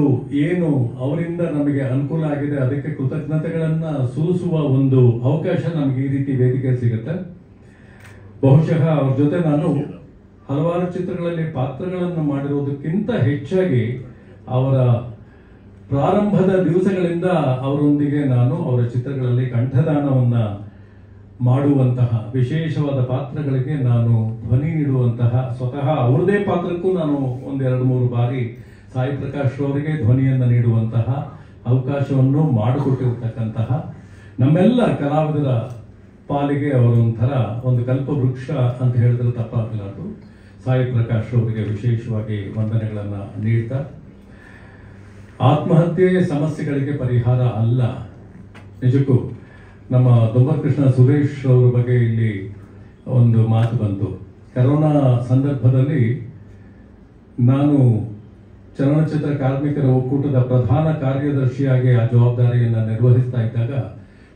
ಏನು ಅವರಿಂದ ನಮಗೆ ಅನುಕೂಲ ಆಗಿದೆ ಅದಕ್ಕೆ ಕೃತಜ್ಞತೆಗಳನ್ನು ಸೂಸುವ ಒಂದು ಅವಕಾಶ ನಮಗೆ ಈ ರೀತಿ ವೇದಿಕೆ ಸಿಗುತ್ತೆ. ಬಹುಶಃ ಅವ್ರ ಜೊತೆ ನಾನು ಹಲವಾರು ಚಿತ್ರಗಳಲ್ಲಿ ಪಾತ್ರಗಳನ್ನು ಮಾಡಿರೋದಕ್ಕಿಂತ ಹೆಚ್ಚಾಗಿ ಅವರ ಪ್ರಾರಂಭದ ದಿವಸಗಳಿಂದ ಅವರೊಂದಿಗೆ ನಾನು ಅವರ ಚಿತ್ರಗಳಲ್ಲಿ ಕಂಠದಾನವನ್ನು ಮಾಡುವಂತಹ ವಿಶೇಷವಾದ ಪಾತ್ರಗಳಿಗೆ ನಾನು ಧ್ವನಿ ನೀಡುವಂತಹ, ಸ್ವತಃ ಅವ್ರದೇ ಪಾತ್ರಕ್ಕೂ ನಾನು 1-2-3 ಬಾರಿ ಸಾಯಿ ಪ್ರಕಾಶ್ ಅವರಿಗೆ ಧ್ವನಿಯನ್ನು ನೀಡುವಂತಹ ಅವಕಾಶವನ್ನು ಮಾಡಿಕೊಟ್ಟಿರ್ತಕ್ಕಂತಹ ನಮ್ಮೆಲ್ಲ ಕಲಾವಿದರ ಪಾಲಿಗೆ ಅವರೊಂಥರ ಒಂದು ಕಲ್ಪವೃಕ್ಷ ಅಂತ ಹೇಳಿದ್ರೆ ತಪ್ಪಾಗಲಾರದು. ಸಾಯಿ ಪ್ರಕಾಶ್ ಅವರಿಗೆ ವಿಶೇಷವಾಗಿ ವಂದನೆಗಳನ್ನು ನೀಡ್ತಾ, ಆತ್ಮಹತ್ಯೆ ಸಮಸ್ಯೆಗಳಿಗೆ ಪರಿಹಾರ ಅಲ್ಲ. ನಿಜಕ್ಕೂ ನಮ್ಮ ದುಂಬಕೃಷ್ಣ ಸುರೇಶ್ ಅವರ ಬಗ್ಗೆ ಇಲ್ಲಿ ಒಂದು ಮಾತು ಬಂತು. ಕರೋನಾ ಸಂದರ್ಭದಲ್ಲಿ ನಾನು ಚಲನಚಿತ್ರ ಕಾರ್ಮಿಕರ ಒಕ್ಕೂಟದ ಪ್ರಧಾನ ಕಾರ್ಯದರ್ಶಿಯಾಗಿ ಆ ಜವಾಬ್ದಾರಿಯನ್ನು ನಿರ್ವಹಿಸ್ತಾ ಇದ್ದಾಗ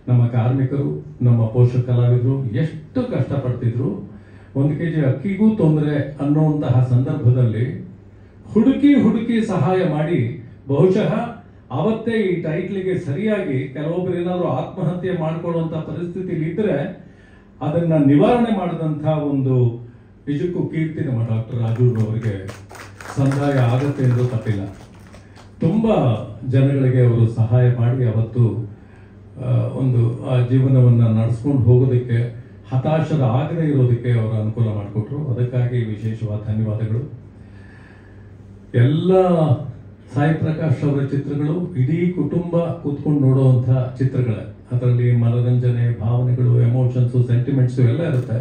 ನಮ್ಮ ಕಾರ್ಮಿಕರು, ನಮ್ಮ ಪೋಷಕ ಕಲಾವಿದರು ಎಷ್ಟು ಕಷ್ಟಪಡ್ತಿದ್ರು. 1 kg ಅಕ್ಕಿಗೂ ತೊಂದರೆ ಅನ್ನುವಂತಹ ಸಂದರ್ಭದಲ್ಲಿ ಹುಡುಕಿ ಸಹಾಯ ಮಾಡಿ, ಬಹುಶಃ ಅವತ್ತೇ ಈ ಟೈಟ್ಲಿಗೆ ಸರಿಯಾಗಿ ಕೆಲವೊಬ್ಬರು ಏನಾದರೂ ಆತ್ಮಹತ್ಯೆ ಮಾಡಿಕೊಳ್ಳುವಂಥ ಪರಿಸ್ಥಿತಿಲಿ ಇದ್ದರೆ ಅದನ್ನು ನಿವಾರಣೆ ಮಾಡಿದಂಥ ಒಂದು ನಿಜಕ್ಕೂ ಕೀರ್ತಿ ನಮ್ಮ ಡಾಕ್ಟರ್ ರಾಜೂರವರಿಗೆ ಸಂದಾಯ ಆಗುತ್ತೆ ಎಂದು ತಪ್ಪಿಲ್ಲ. ತುಂಬ ಜನಗಳಿಗೆ ಅವರು ಸಹಾಯ ಮಾಡಿ ಅವತ್ತು ಒಂದು ಆ ಜೀವನವನ್ನು ನಡೆಸ್ಕೊಂಡು ಹೋಗೋದಕ್ಕೆ, ಹತಾಶರಾಗದೇ ಇರೋದಕ್ಕೆ ಅವರು ಅನುಕೂಲ ಮಾಡಿಕೊಟ್ರು. ಅದಕ್ಕಾಗಿ ವಿಶೇಷವಾದ ಧನ್ಯವಾದಗಳು. ಎಲ್ಲ ಸಾಯಿ ಪ್ರಕಾಶ್ ಅವರ ಚಿತ್ರಗಳು ಇಡೀ ಕುಟುಂಬ ಕೂತ್ಕೊಂಡು ನೋಡುವಂಥ ಚಿತ್ರಗಳೇ. ಅದರಲ್ಲಿ ಮನರಂಜನೆ, ಭಾವನೆಗಳು, ಎಮೋಷನ್ಸು, ಸೆಂಟಿಮೆಂಟ್ಸು ಎಲ್ಲ ಇರುತ್ತೆ.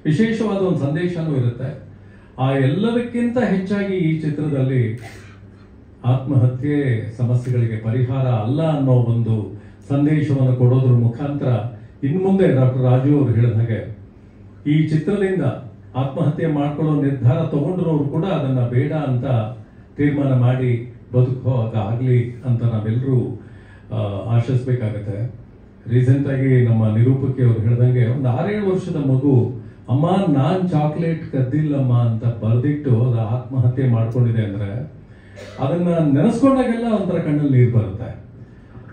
ವಿಶೇಷವಾದ ಒಂದು ಸಂದೇಶನೂ ಇರುತ್ತೆ. ಆ ಎಲ್ಲದಕ್ಕಿಂತ ಹೆಚ್ಚಾಗಿ ಈ ಚಿತ್ರದಲ್ಲಿ ಆತ್ಮಹತ್ಯೆ ಸಮಸ್ಯೆಗಳಿಗೆ ಪರಿಹಾರ ಅಲ್ಲ ಅನ್ನೋ ಒಂದು ಸಂದೇಶವನ್ನು ಕೊಡೋದ್ರ ಮುಖಾಂತರ ಇನ್ನು ಮುಂದೆ ಡಾಕ್ಟರ್ ರಾಜು ಅವರು ಹೇಳಿದ ಹಾಗೆ ಈ ಚಿತ್ರದಿಂದ ಆತ್ಮಹತ್ಯೆ ಮಾಡ್ಕೊಳ್ಳೋ ನಿರ್ಧಾರ ತಗೊಂಡಿರೋರು ಕೂಡ ಅದನ್ನು ಬೇಡ ಅಂತ ತೀರ್ಮಾನ ಮಾಡಿ ಬದುಕುವಾಗ ಆಗಲಿ ಅಂತ ನಾವೆಲ್ಲರೂ ಆಶಿಸ್ಬೇಕಾಗತ್ತೆ. ರೀಸೆಂಟಾಗಿ ನಮ್ಮ ನಿರೂಪಕಿ ಅವರು ಹೇಳ್ದಂಗೆ ಒಂದು 6-7 ವರ್ಷದ ಮಗು ಅಮ್ಮ ನಾನು ಚಾಕ್ಲೇಟ್ ಕದ್ದಿಲ್ಲಮ್ಮ ಅಂತ ಬರೆದಿಟ್ಟು ಅದು ಆತ್ಮಹತ್ಯೆ ಮಾಡ್ಕೊಂಡಿದೆ ಅಂದರೆ ಅದನ್ನು ನೆನೆಸ್ಕೊಂಡಾಗೆಲ್ಲ ಒಂಥರ ಕಣ್ಣಲ್ಲಿ ನೀರು ಬರುತ್ತೆ.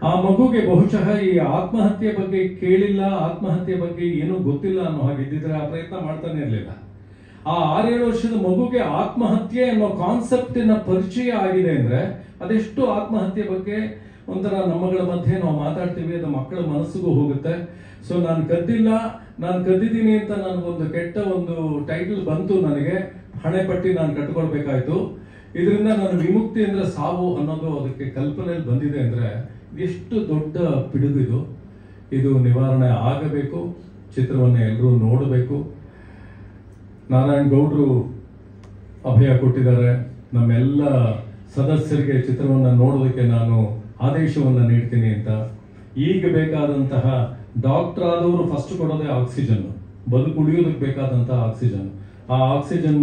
ಆ ಮಗುಗೆ ಬಹುಶಃ ಈ ಆತ್ಮಹತ್ಯೆ ಬಗ್ಗೆ ಕೇಳಿಲ್ಲ, ಆತ್ಮಹತ್ಯೆ ಬಗ್ಗೆ ಏನೂ ಗೊತ್ತಿಲ್ಲ ಅನ್ನೋ ಹಾಗಿದ್ದಿದ್ರೆ ಆ ಪ್ರಯತ್ನ ಮಾಡ್ತಾನೆ ಇರಲಿಲ್ಲ. ಆ 6-7 ವರ್ಷದ ಮಗುಗೆ ಆತ್ಮಹತ್ಯೆ ಅನ್ನೋ ಕಾನ್ಸೆಪ್ಟಿನ ಪರಿಚಯ ಆಗಿದೆ ಅಂದರೆ ಅದೆಷ್ಟು ಆತ್ಮಹತ್ಯೆ ಬಗ್ಗೆ ಒಂಥರ ನಮ್ಮಗಳ ಮಧ್ಯೆ ನಾವು ಮಾತಾಡ್ತೀವಿ, ಅದು ಮಕ್ಕಳ ಮನಸ್ಸಿಗೂ ಹೋಗುತ್ತೆ. ಸೊ ನಾನು ಕದ್ದಿದ್ದೀನಿ ಅಂತ ನನಗೊಂದು ಕೆಟ್ಟ ಒಂದು ಟೈಟಲ್ ಬಂತು, ನನಗೆ ಹಣೆ ಪಟ್ಟಿ ನಾನು ಕಟ್ಕೊಳ್ಬೇಕಾಯ್ತು. ಇದರಿಂದ ನಾನು ವಿಮುಕ್ತಿ ಅಂದ್ರೆ ಸಾವು ಅನ್ನೋದು ಅದಕ್ಕೆ ಕಲ್ಪನೆಯಲ್ಲಿ ಬಂದಿದೆ ಅಂದ್ರೆ ಎಷ್ಟು ದೊಡ್ಡ ಪಿಡುಗಿದು. ಇದು ನಿವಾರಣೆ ಆಗಬೇಕು. ಚಿತ್ರವನ್ನು ಎಲ್ಲರೂ ನೋಡಬೇಕು. ನಾರಾಯಣ್ ಗೌಡ್ರು ಅಭಯ ಕೊಟ್ಟಿದ್ದಾರೆ. ನಮ್ಮೆಲ್ಲ ಸದಸ್ಯರಿಗೆ ಚಿತ್ರವನ್ನು ನೋಡೋದಕ್ಕೆ ನಾನು ಆದೇಶವನ್ನು ನೀಡ್ತೀನಿ ಅಂತ. ಈಗ ಬೇಕಾದಂತಹ ಡಾಕ್ಟರ್ ಆದವರು ಫಸ್ಟ್ ಕೊಡೋದೇ ಆಕ್ಸಿಜನ್, ಬದುಕು ಉಳಿಯೋದಕ್ಕೆ ಬೇಕಾದಂತಹ ಆಕ್ಸಿಜನ್. ಆ ಆಕ್ಸಿಜನ್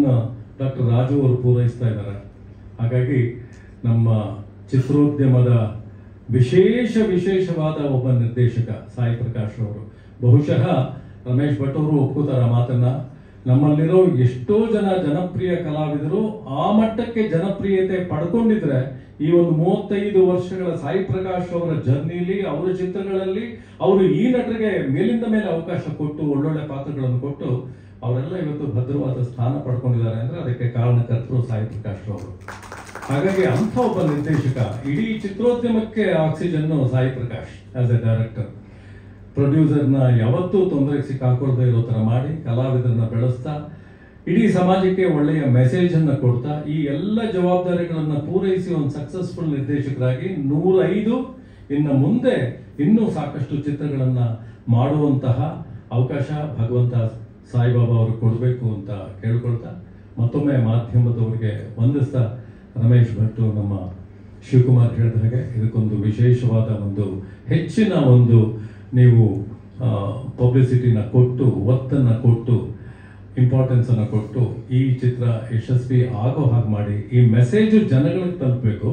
ಡಾಕ್ಟರ್ ರಾಜು ಅವರು ಪೂರೈಸ್ತಾ ಇದ್ದಾರೆ. ಹಾಗಾಗಿ ನಮ್ಮ ಚಿತ್ರೋದ್ಯಮದ ವಿಶೇಷವಾದ ಒಬ್ಬ ನಿರ್ದೇಶಕ ಸಾಯಿ ಪ್ರಕಾಶ್ ಅವರು. ಬಹುಶಃ ರಮೇಶ್ ಭಟ್ ಅವರು ಒಪ್ಕೋತಾರ ಮಾತನ್ನ. ನಮ್ಮಲ್ಲಿರೋ ಎಷ್ಟೋ ಜನ ಜನಪ್ರಿಯ ಕಲಾವಿದರು ಆ ಮಟ್ಟಕ್ಕೆ ಜನಪ್ರಿಯತೆ ಪಡ್ಕೊಂಡಿದ್ರೆ ಈ ಒಂದು 35 ವರ್ಷಗಳ ಸಾಯಿ ಪ್ರಕಾಶ್ ಅವರ ಜರ್ನಿಲಿ, ಅವರ ಚಿತ್ರಗಳಲ್ಲಿ ಅವರು ಈ ನಟರಿಗೆ ಮೇಲಿಂದ ಮೇಲೆ ಅವಕಾಶ ಕೊಟ್ಟು ಒಳ್ಳೊಳ್ಳೆ ಪಾತ್ರಗಳನ್ನು ಕೊಟ್ಟು ಅವರೆಲ್ಲ ಇವತ್ತು ಭದ್ರವಾದ ಸ್ಥಾನ ಪಡ್ಕೊಂಡಿದ್ದಾರೆ ಅಂದ್ರೆ ಅದಕ್ಕೆ ಕಾರಣಕರ್ತರು ಸಾಯಿ ಪ್ರಕಾಶ್ ಅವರು. ಹಾಗಾಗಿ ಅಂಥ ಒಬ್ಬ ನಿರ್ದೇಶಕ, ಇಡೀ ಚಿತ್ರೋದ್ಯಮಕ್ಕೆ oxygen Sai Prakash as a director. ಪ್ರೊಡ್ಯೂಸರ್ನ ಯಾವತ್ತೂ ತೊಂದರೆಗೆ ಸಿಕ್ಕಾಕೊಳ್ದೇ ಇರೋ ಥರ ಮಾಡಿ, ಕಲಾವಿದರನ್ನ ಬೆಳೆಸ್ತಾ, ಇಡೀ ಸಮಾಜಕ್ಕೆ ಒಳ್ಳೆಯ ಮೆಸೇಜ್ ಅನ್ನ ಕೊಡ್ತಾ, ಈ ಎಲ್ಲ ಜವಾಬ್ದಾರಿಗಳನ್ನ ಪೂರೈಸಿ ಒಂದು ಸಕ್ಸಸ್ಫುಲ್ ನಿರ್ದೇಶಕರಾಗಿ 105 ಇನ್ನು ಮುಂದೆ ಇನ್ನೂ ಸಾಕಷ್ಟು ಚಿತ್ರಗಳನ್ನ ಮಾಡುವಂತಹ ಅವಕಾಶ ಭಗವಂತ ಸಾಯಿಬಾಬಾ ಅವರು ಕೊಡಬೇಕು ಅಂತ ಕೇಳ್ಕೊಳ್ತಾ, ಮತ್ತೊಮ್ಮೆ ಮಾಧ್ಯಮದವರಿಗೆ ವಂದಿಸ್ತಾ, ರಮೇಶ್ ಭಟ್, ನಮ್ಮ ಶಿವಕುಮಾರ್ ಹೇಳಿದ ಹಾಗೆ ಇದಕ್ಕೊಂದು ವಿಶೇಷವಾದ ಒಂದು ಹೆಚ್ಚಿನ ಒಂದು ನೀವು ಪಬ್ಲಿಸಿಟಿನ ಕೊಟ್ಟು, ಒತ್ತನ್ನು ಕೊಟ್ಟು, ಇಂಪಾರ್ಟೆನ್ಸ್ ಅನ್ನು ಕೊಟ್ಟು ಈ ಚಿತ್ರ ಯಶಸ್ವಿ ಆಗೋ ಹಾಗೆ ಮಾಡಿ, ಈ ಮೆಸೇಜು ಜನಗಳಿಗೆ ತಲುಪಬೇಕು.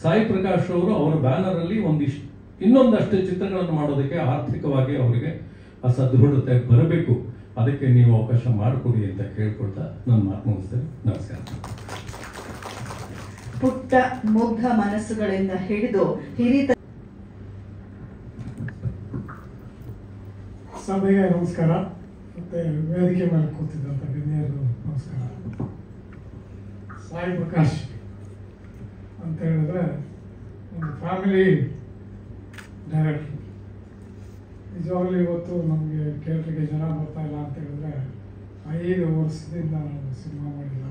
ಸಾಯಿ ಪ್ರಕಾಶ್ ಅವರು ಅವರ ಬ್ಯಾನರ್ ಅಲ್ಲಿ ಇನ್ನೊಂದಷ್ಟು ಚಿತ್ರಗಳನ್ನು ಮಾಡೋದಕ್ಕೆ ಆರ್ಥಿಕವಾಗಿ ಅವರಿಗೆ ಆ ಸದೃಢತೆ ಬರಬೇಕು. ಅದಕ್ಕೆ ನೀವು ಅವಕಾಶ ಮಾಡಿಕೊಡಿ ಅಂತ ಕೇಳ್ಕೊಳ್ತಾ ನನ್ನ ಮಾತು ಮುಗಿಸ್ತೇನೆ. ನಮಸ್ಕಾರ. ಪುಟ್ಟ ಮುಗ್ಧ ಮನಸ್ಸುಗಳಿಂದ ಹಿಡಿದು ಹಿರಿತ ಸಭೆಗೆ ನಮಸ್ಕಾರ. ಮತ್ತೆ ವೇದಿಕೆ ಮೇಲೆ ಕೂತಿದ್ದಂಥ ಗಣ್ಯರು ನಮಸ್ಕಾರ. ಸಾಯಿ ಪ್ರಕಾಶ್ ಅಂತ ಹೇಳಿದ್ರೆ ಒಂದು ಫ್ಯಾಮಿಲಿ ಡೈರೆಕ್ಟ್ರು. ನಿಜವಾಗ್ಲೂ ಇವತ್ತು ನಮಗೆ ಥಿಯೇಟ್ರಿಗೆ ಜನ ಬರ್ತಾ ಇಲ್ಲ ಅಂತ ಹೇಳಿದ್ರೆ 5 ವರ್ಷದಿಂದ ನಾವು ಸಿನಿಮಾ ಮಾಡಿಲ್ಲ.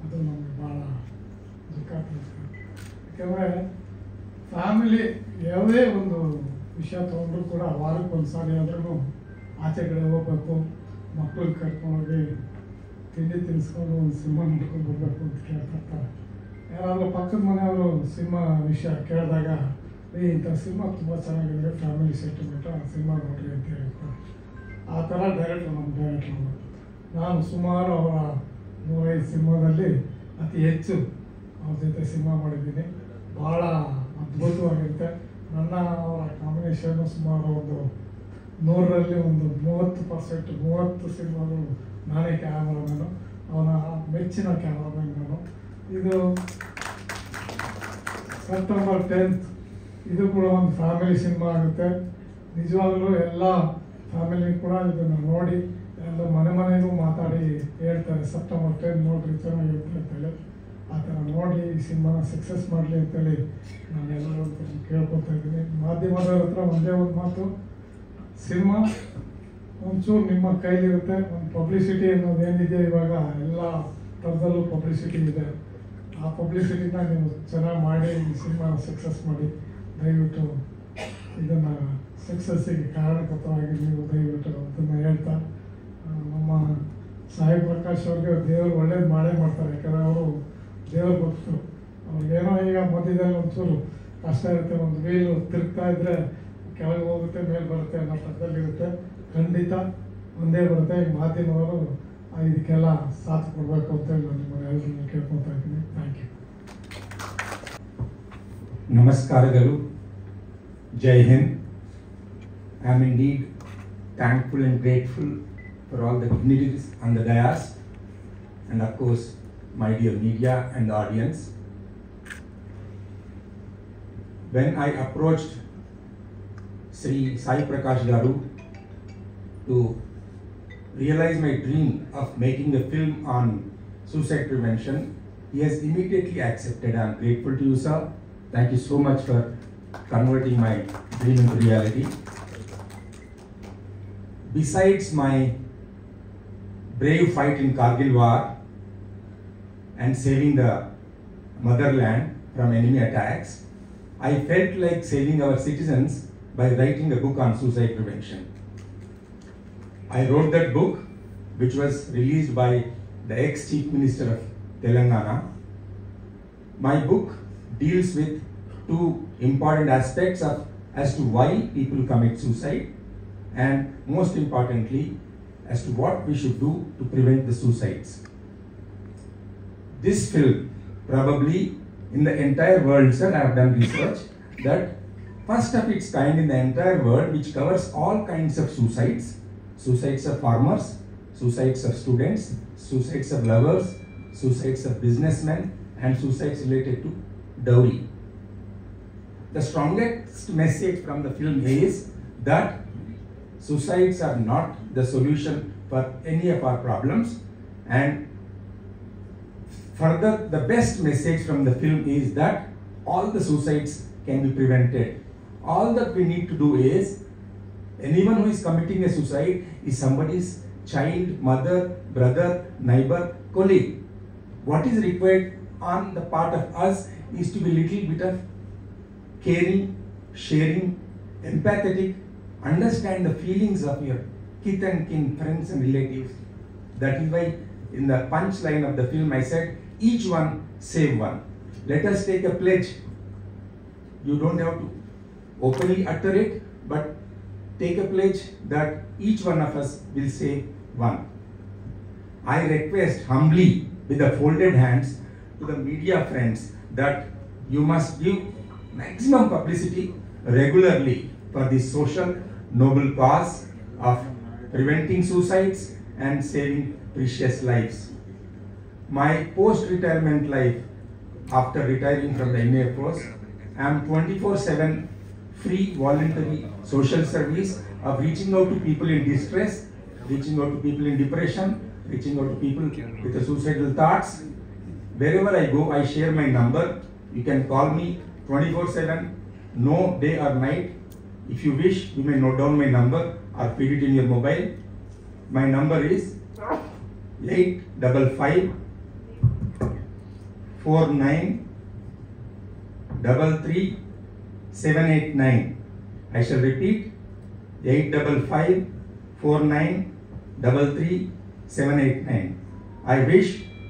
ಅದು ನಮಗೆ ಭಾಳ ದುಃಖ ಆಗ್ತದೆ. ಯಾಕೆಂದರೆ ಫ್ಯಾಮಿಲಿ ಯಾವುದೇ ಒಂದು ವಿಷಯ ತೊಗೊಂಡ್ರು ಕೂಡ ವಾರಕ್ಕೆ ಒಂದು ಸಾರಿ ಆದ್ರೂ ಆಚೆ ಕಡೆ ಹೋಗ್ಬೇಕು, ಮಕ್ಕಳಿಗೆ ಕರ್ಕೊಂಡೋಗಿ ತಿಂಡಿ ತಿನ್ನಿಸ್ಕೊಂಡು ಒಂದು ಸಿನಿಮಾ ನೋಡ್ಕೊಂಡು ಬರಬೇಕು ಅಂತ ಕೇಳ್ತಿರ್ತಾರೆ. ಯಾರಾದರೂ ಪಕ್ಕದ ಮನೆಯವರು ಸಿನಿಮಾ ವಿಷಯ ಕೇಳಿದಾಗ ಇಂಥ ಸಿನಿಮಾ ತುಂಬ ಚೆನ್ನಾಗಿದೆ, ಫ್ಯಾಮಿಲಿ ಸೆಂಟಿಮೆಂಟ್, ಆ ಸಿನಿಮಾ ನೋಡ್ರಿ ಅಂತ ಹೇಳ್ತಾರೆ. ಆ ಥರ ಡೈರೆಕ್ಟ್ರು ನಮ್ಮ ಡೈರೆಕ್ಟ್ರು. ನಾನು ಸುಮಾರು ಅವರ 105 ಸಿನಿಮಾದಲ್ಲಿ ಅತಿ ಹೆಚ್ಚು ಅವ್ರ ಜೊತೆ ಸಿನಿಮಾ ಮಾಡಿದ್ದೀನಿ. ಭಾಳ ಅದ್ಭುತವಾಗಿರುತ್ತೆ. ನನ್ನ ಅವರ ಕಾಂಬಿನೇಷನ್ನು ಸುಮಾರು ಒಂದು 100ರಲ್ಲಿ ಒಂದು 30% 30 ಸಿನಿಮಾಗಳು ನಾನೇ ಕ್ಯಾಮರಾಮನ್ನು, ಅವನ ಮೆಚ್ಚಿನ ಕ್ಯಾಮರಾಮನ್ ನಾನು. ಇದು ಸೆಪ್ಟೆಂಬರ್ 10th, ಇದು ಕೂಡ ಒಂದು ಫ್ಯಾಮಿಲಿ ಸಿನಿಮಾ ಆಗುತ್ತೆ. ನಿಜವಾಗ್ಲೂ ಎಲ್ಲ ಫ್ಯಾಮಿಲಿ ಕೂಡ ಇದನ್ನು ನೋಡಿ ಎಲ್ಲ ಮನೆಗೂ ಮಾತಾಡಿ ಹೇಳ್ತಾರೆ, ಸೆಪ್ಟೆಂಬರ್ 10 ನೋಡ್ರಿ ಚೆನ್ನಾಗಿರುತ್ತೆ ಅಂತೇಳಿ. ಆ ಥರ ನೋಡಿ ಈ ಸಿನಿಮಾನ ಸಕ್ಸಸ್ ಮಾಡಲಿ ಅಂತೇಳಿ ನಾನು ಎಲ್ಲರೂ ಕೇಳ್ಕೊತಾ ಇದ್ದೀನಿ. ಮಾಧ್ಯಮದವ್ರ ಹತ್ರ ಒಂದೇ ಒಂದು ಮಾತು, ಸಿನಿಮಾ ಒಂಚೂರು ನಿಮ್ಮ ಕೈಲಿರುತ್ತೆ. ಒಂದು ಪಬ್ಲಿಸಿಟಿ ಅನ್ನೋದೇನಿದೆ ಇವಾಗ ಎಲ್ಲ ಥರದಲ್ಲೂ ಪಬ್ಲಿಸಿಟಿ ಇದೆ. ಆ ಪಬ್ಲಿಸಿಟಿನ ನೀವು ಚೆನ್ನಾಗಿ ಮಾಡಿ ಈ ಸಿನಿಮಾನ ಸಕ್ಸಸ್ ಮಾಡಿ. ದಯವಿಟ್ಟು ಇದನ್ನು ಸಕ್ಸಸ್ಸಿಗೆ ಕಾರಣಕರ್ತವಾಗಿ ನೀವು ದಯವಿಟ್ಟು ಅದನ್ನು ಹೇಳ್ತಾ, ನಮ್ಮ ಸಾಯಿ ಪ್ರಕಾಶ್ ಅವ್ರಿಗೆ ದೇವರು ಒಳ್ಳೇದು ಮಾಡೇ ಮಾಡ್ತಾರೆ. ಯಾಕಂದರೆ ಅವರು ದೇವರು ಭಕ್ತರು. ಅವ್ರಿಗೇನೋ ಈಗ ಮಧ್ಯದಲ್ಲಿ ಒಂಚೂರು ಕಷ್ಟ ಇರುತ್ತೆ, ಒಂದು ವೀಲು ತಿರುಗ್ತಾ ಇದ್ದರೆ ಕೆಳಗೆ ಹೋಗುತ್ತೆ, ಮೇಲೆ ಬರುತ್ತೆ ಅನ್ನೋ ಥರದಲ್ಲಿರುತ್ತೆ. ಖಂಡಿತ ಒಂದೇ ಬರುತ್ತೆ. ಈ ಮಾಧ್ಯಮದವರು ಇದಕ್ಕೆಲ್ಲ ಸಾಥ್ ಕೊಡಬೇಕು ಅಂತೇಳಿ ನಾನು ನಿಮ್ಮನ್ನು ಎಲ್ಲರನ್ನು ಕೇಳ್ಕೊತಾ ಇದ್ದೀನಿ. Thank you. ನಮಸ್ಕಾರಗಳು. Jai Hind. I am indeed thankful and grateful for all the dignitaries on the dais and of course my dear media and the audience. When I approached Sri Sai Prakash Garu to realize my dream of making a film on suicide prevention, he has immediately accepted. I am grateful to you, sir. Thank you so much for converting my dream into reality. besides my brave fight in Kargil war and saving the motherland from enemy attacks, I felt like saving our citizens by writing a book on suicide prevention. I wrote that book, which was released by the ex-Chief Minister of Telangana. My book deals with two important aspects as to why people commit suicide, and most importantly, as to what we should do to prevent the suicides. This film, probably in the entire world, sir, I have done research, that first of its kind in the entire world, which covers all kinds of suicides, suicides of farmers, suicides of students, suicides of lovers, suicides of businessmen, and suicides related to dowry. The strongest message from the film is that suicides are not the solution for any of our problems, and further, the best message from the film is that all the suicides can be prevented. All that we need to do is, anyone who is committing a suicide is somebody's child, mother, brother, neighbor, colleague. What is required on the part of us is to be a little bit of caring, sharing, empathetic, understand the feelings of your kith and kin, friends and relatives. That is why in the punchline of the film I said, each one save one. Let us take a pledge. You don't have to openly utter it, but take a pledge that each one of us will save one. I request humbly with the folded hands to the media friends that you must give maximum publicity regularly for this social noble cause of preventing suicides and saving precious lives. My post-retirement life, after retiring from the NA force, I am 24/7 free voluntary social service of reaching out to people in distress, reaching out to people in depression, reaching out to people with the suicidal thoughts. Wherever I go, I share my number. You can call me 24/7, no day or night. If you wish, you may note down my number or feed it in your mobile. My number is 855 49 33 789. I shall repeat, 855 49 33 789. I wish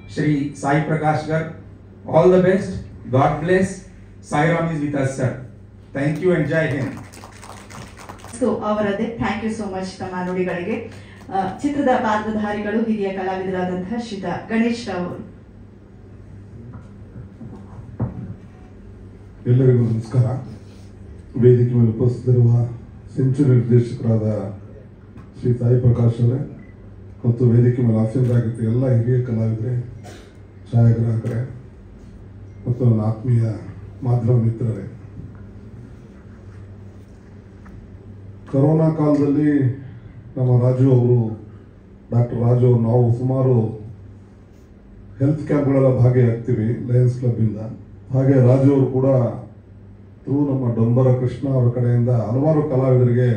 Shri Sai Prakash Gar all the best. God bless. Sai Ram is with us, sir. Thank you and Jai Hind. So ಅವರದ್ದೇ ಥ್ಯಾಂಕ್ ಯು ಸೋ ಮಚ್ ತಮ್ಮ ನುಡಿಗಳಿಗೆ. ಚಿತ್ರದ ಪಾತ್ರಧಾರಿಗಳು ಹಿರಿಯ ಕಲಾವಿದರಾದಂತಹ ಶ್ರೀತ ಗಣೇಶ್ ರಾವ್ ಅವರು. ಎಲ್ಲರಿಗೂ ನಮಸ್ಕಾರ. ವೇದಿಕೆ ಮೇಲೆ ಉಪಸ್ಥಿತರಿರುವ ಸೆಂಚುರಿ ನಿರ್ದೇಶಕರಾದ ಶ್ರೀ ಸಾಯಿ ಪ್ರಕಾಶ್ ಅವರೇ ಮತ್ತು ವೇದಿಕೆ ಮೇಲೆ ಆಸೀನರಾಗಿದ್ದ ಎಲ್ಲ ಹಿರಿಯ ಕಲಾವಿದರೇ, ಛಾಯಾಗ್ರಾಹಕರೇ ಮತ್ತು ನನ್ನ ಆತ್ಮೀಯ ಮಾಧ್ಯಮ ಮಿತ್ರರೇ, ಕೊರೋನಾ ಕಾಲದಲ್ಲಿ ನಮ್ಮ ರಾಜು ಅವರು, ಡಾಕ್ಟರ್ ರಾಜು ಅವರು, ನಾವು ಸುಮಾರು ಹೆಲ್ತ್ ಕ್ಯಾಂಪ್ಗಳೆಲ್ಲ ಭಾಗಿಯಾಗ್ತೀವಿ ಲಯನ್ಸ್ ಕ್ಲಬ್ಬಿಂದ. ಹಾಗೆ ರಾಜು ಅವರು ಕೂಡ ನಮ್ಮ ಡೊಂಬರ ಕೃಷ್ಣ ಅವರ ಕಡೆಯಿಂದ ಹಲವಾರು ಕಲಾವಿದರಿಗೆ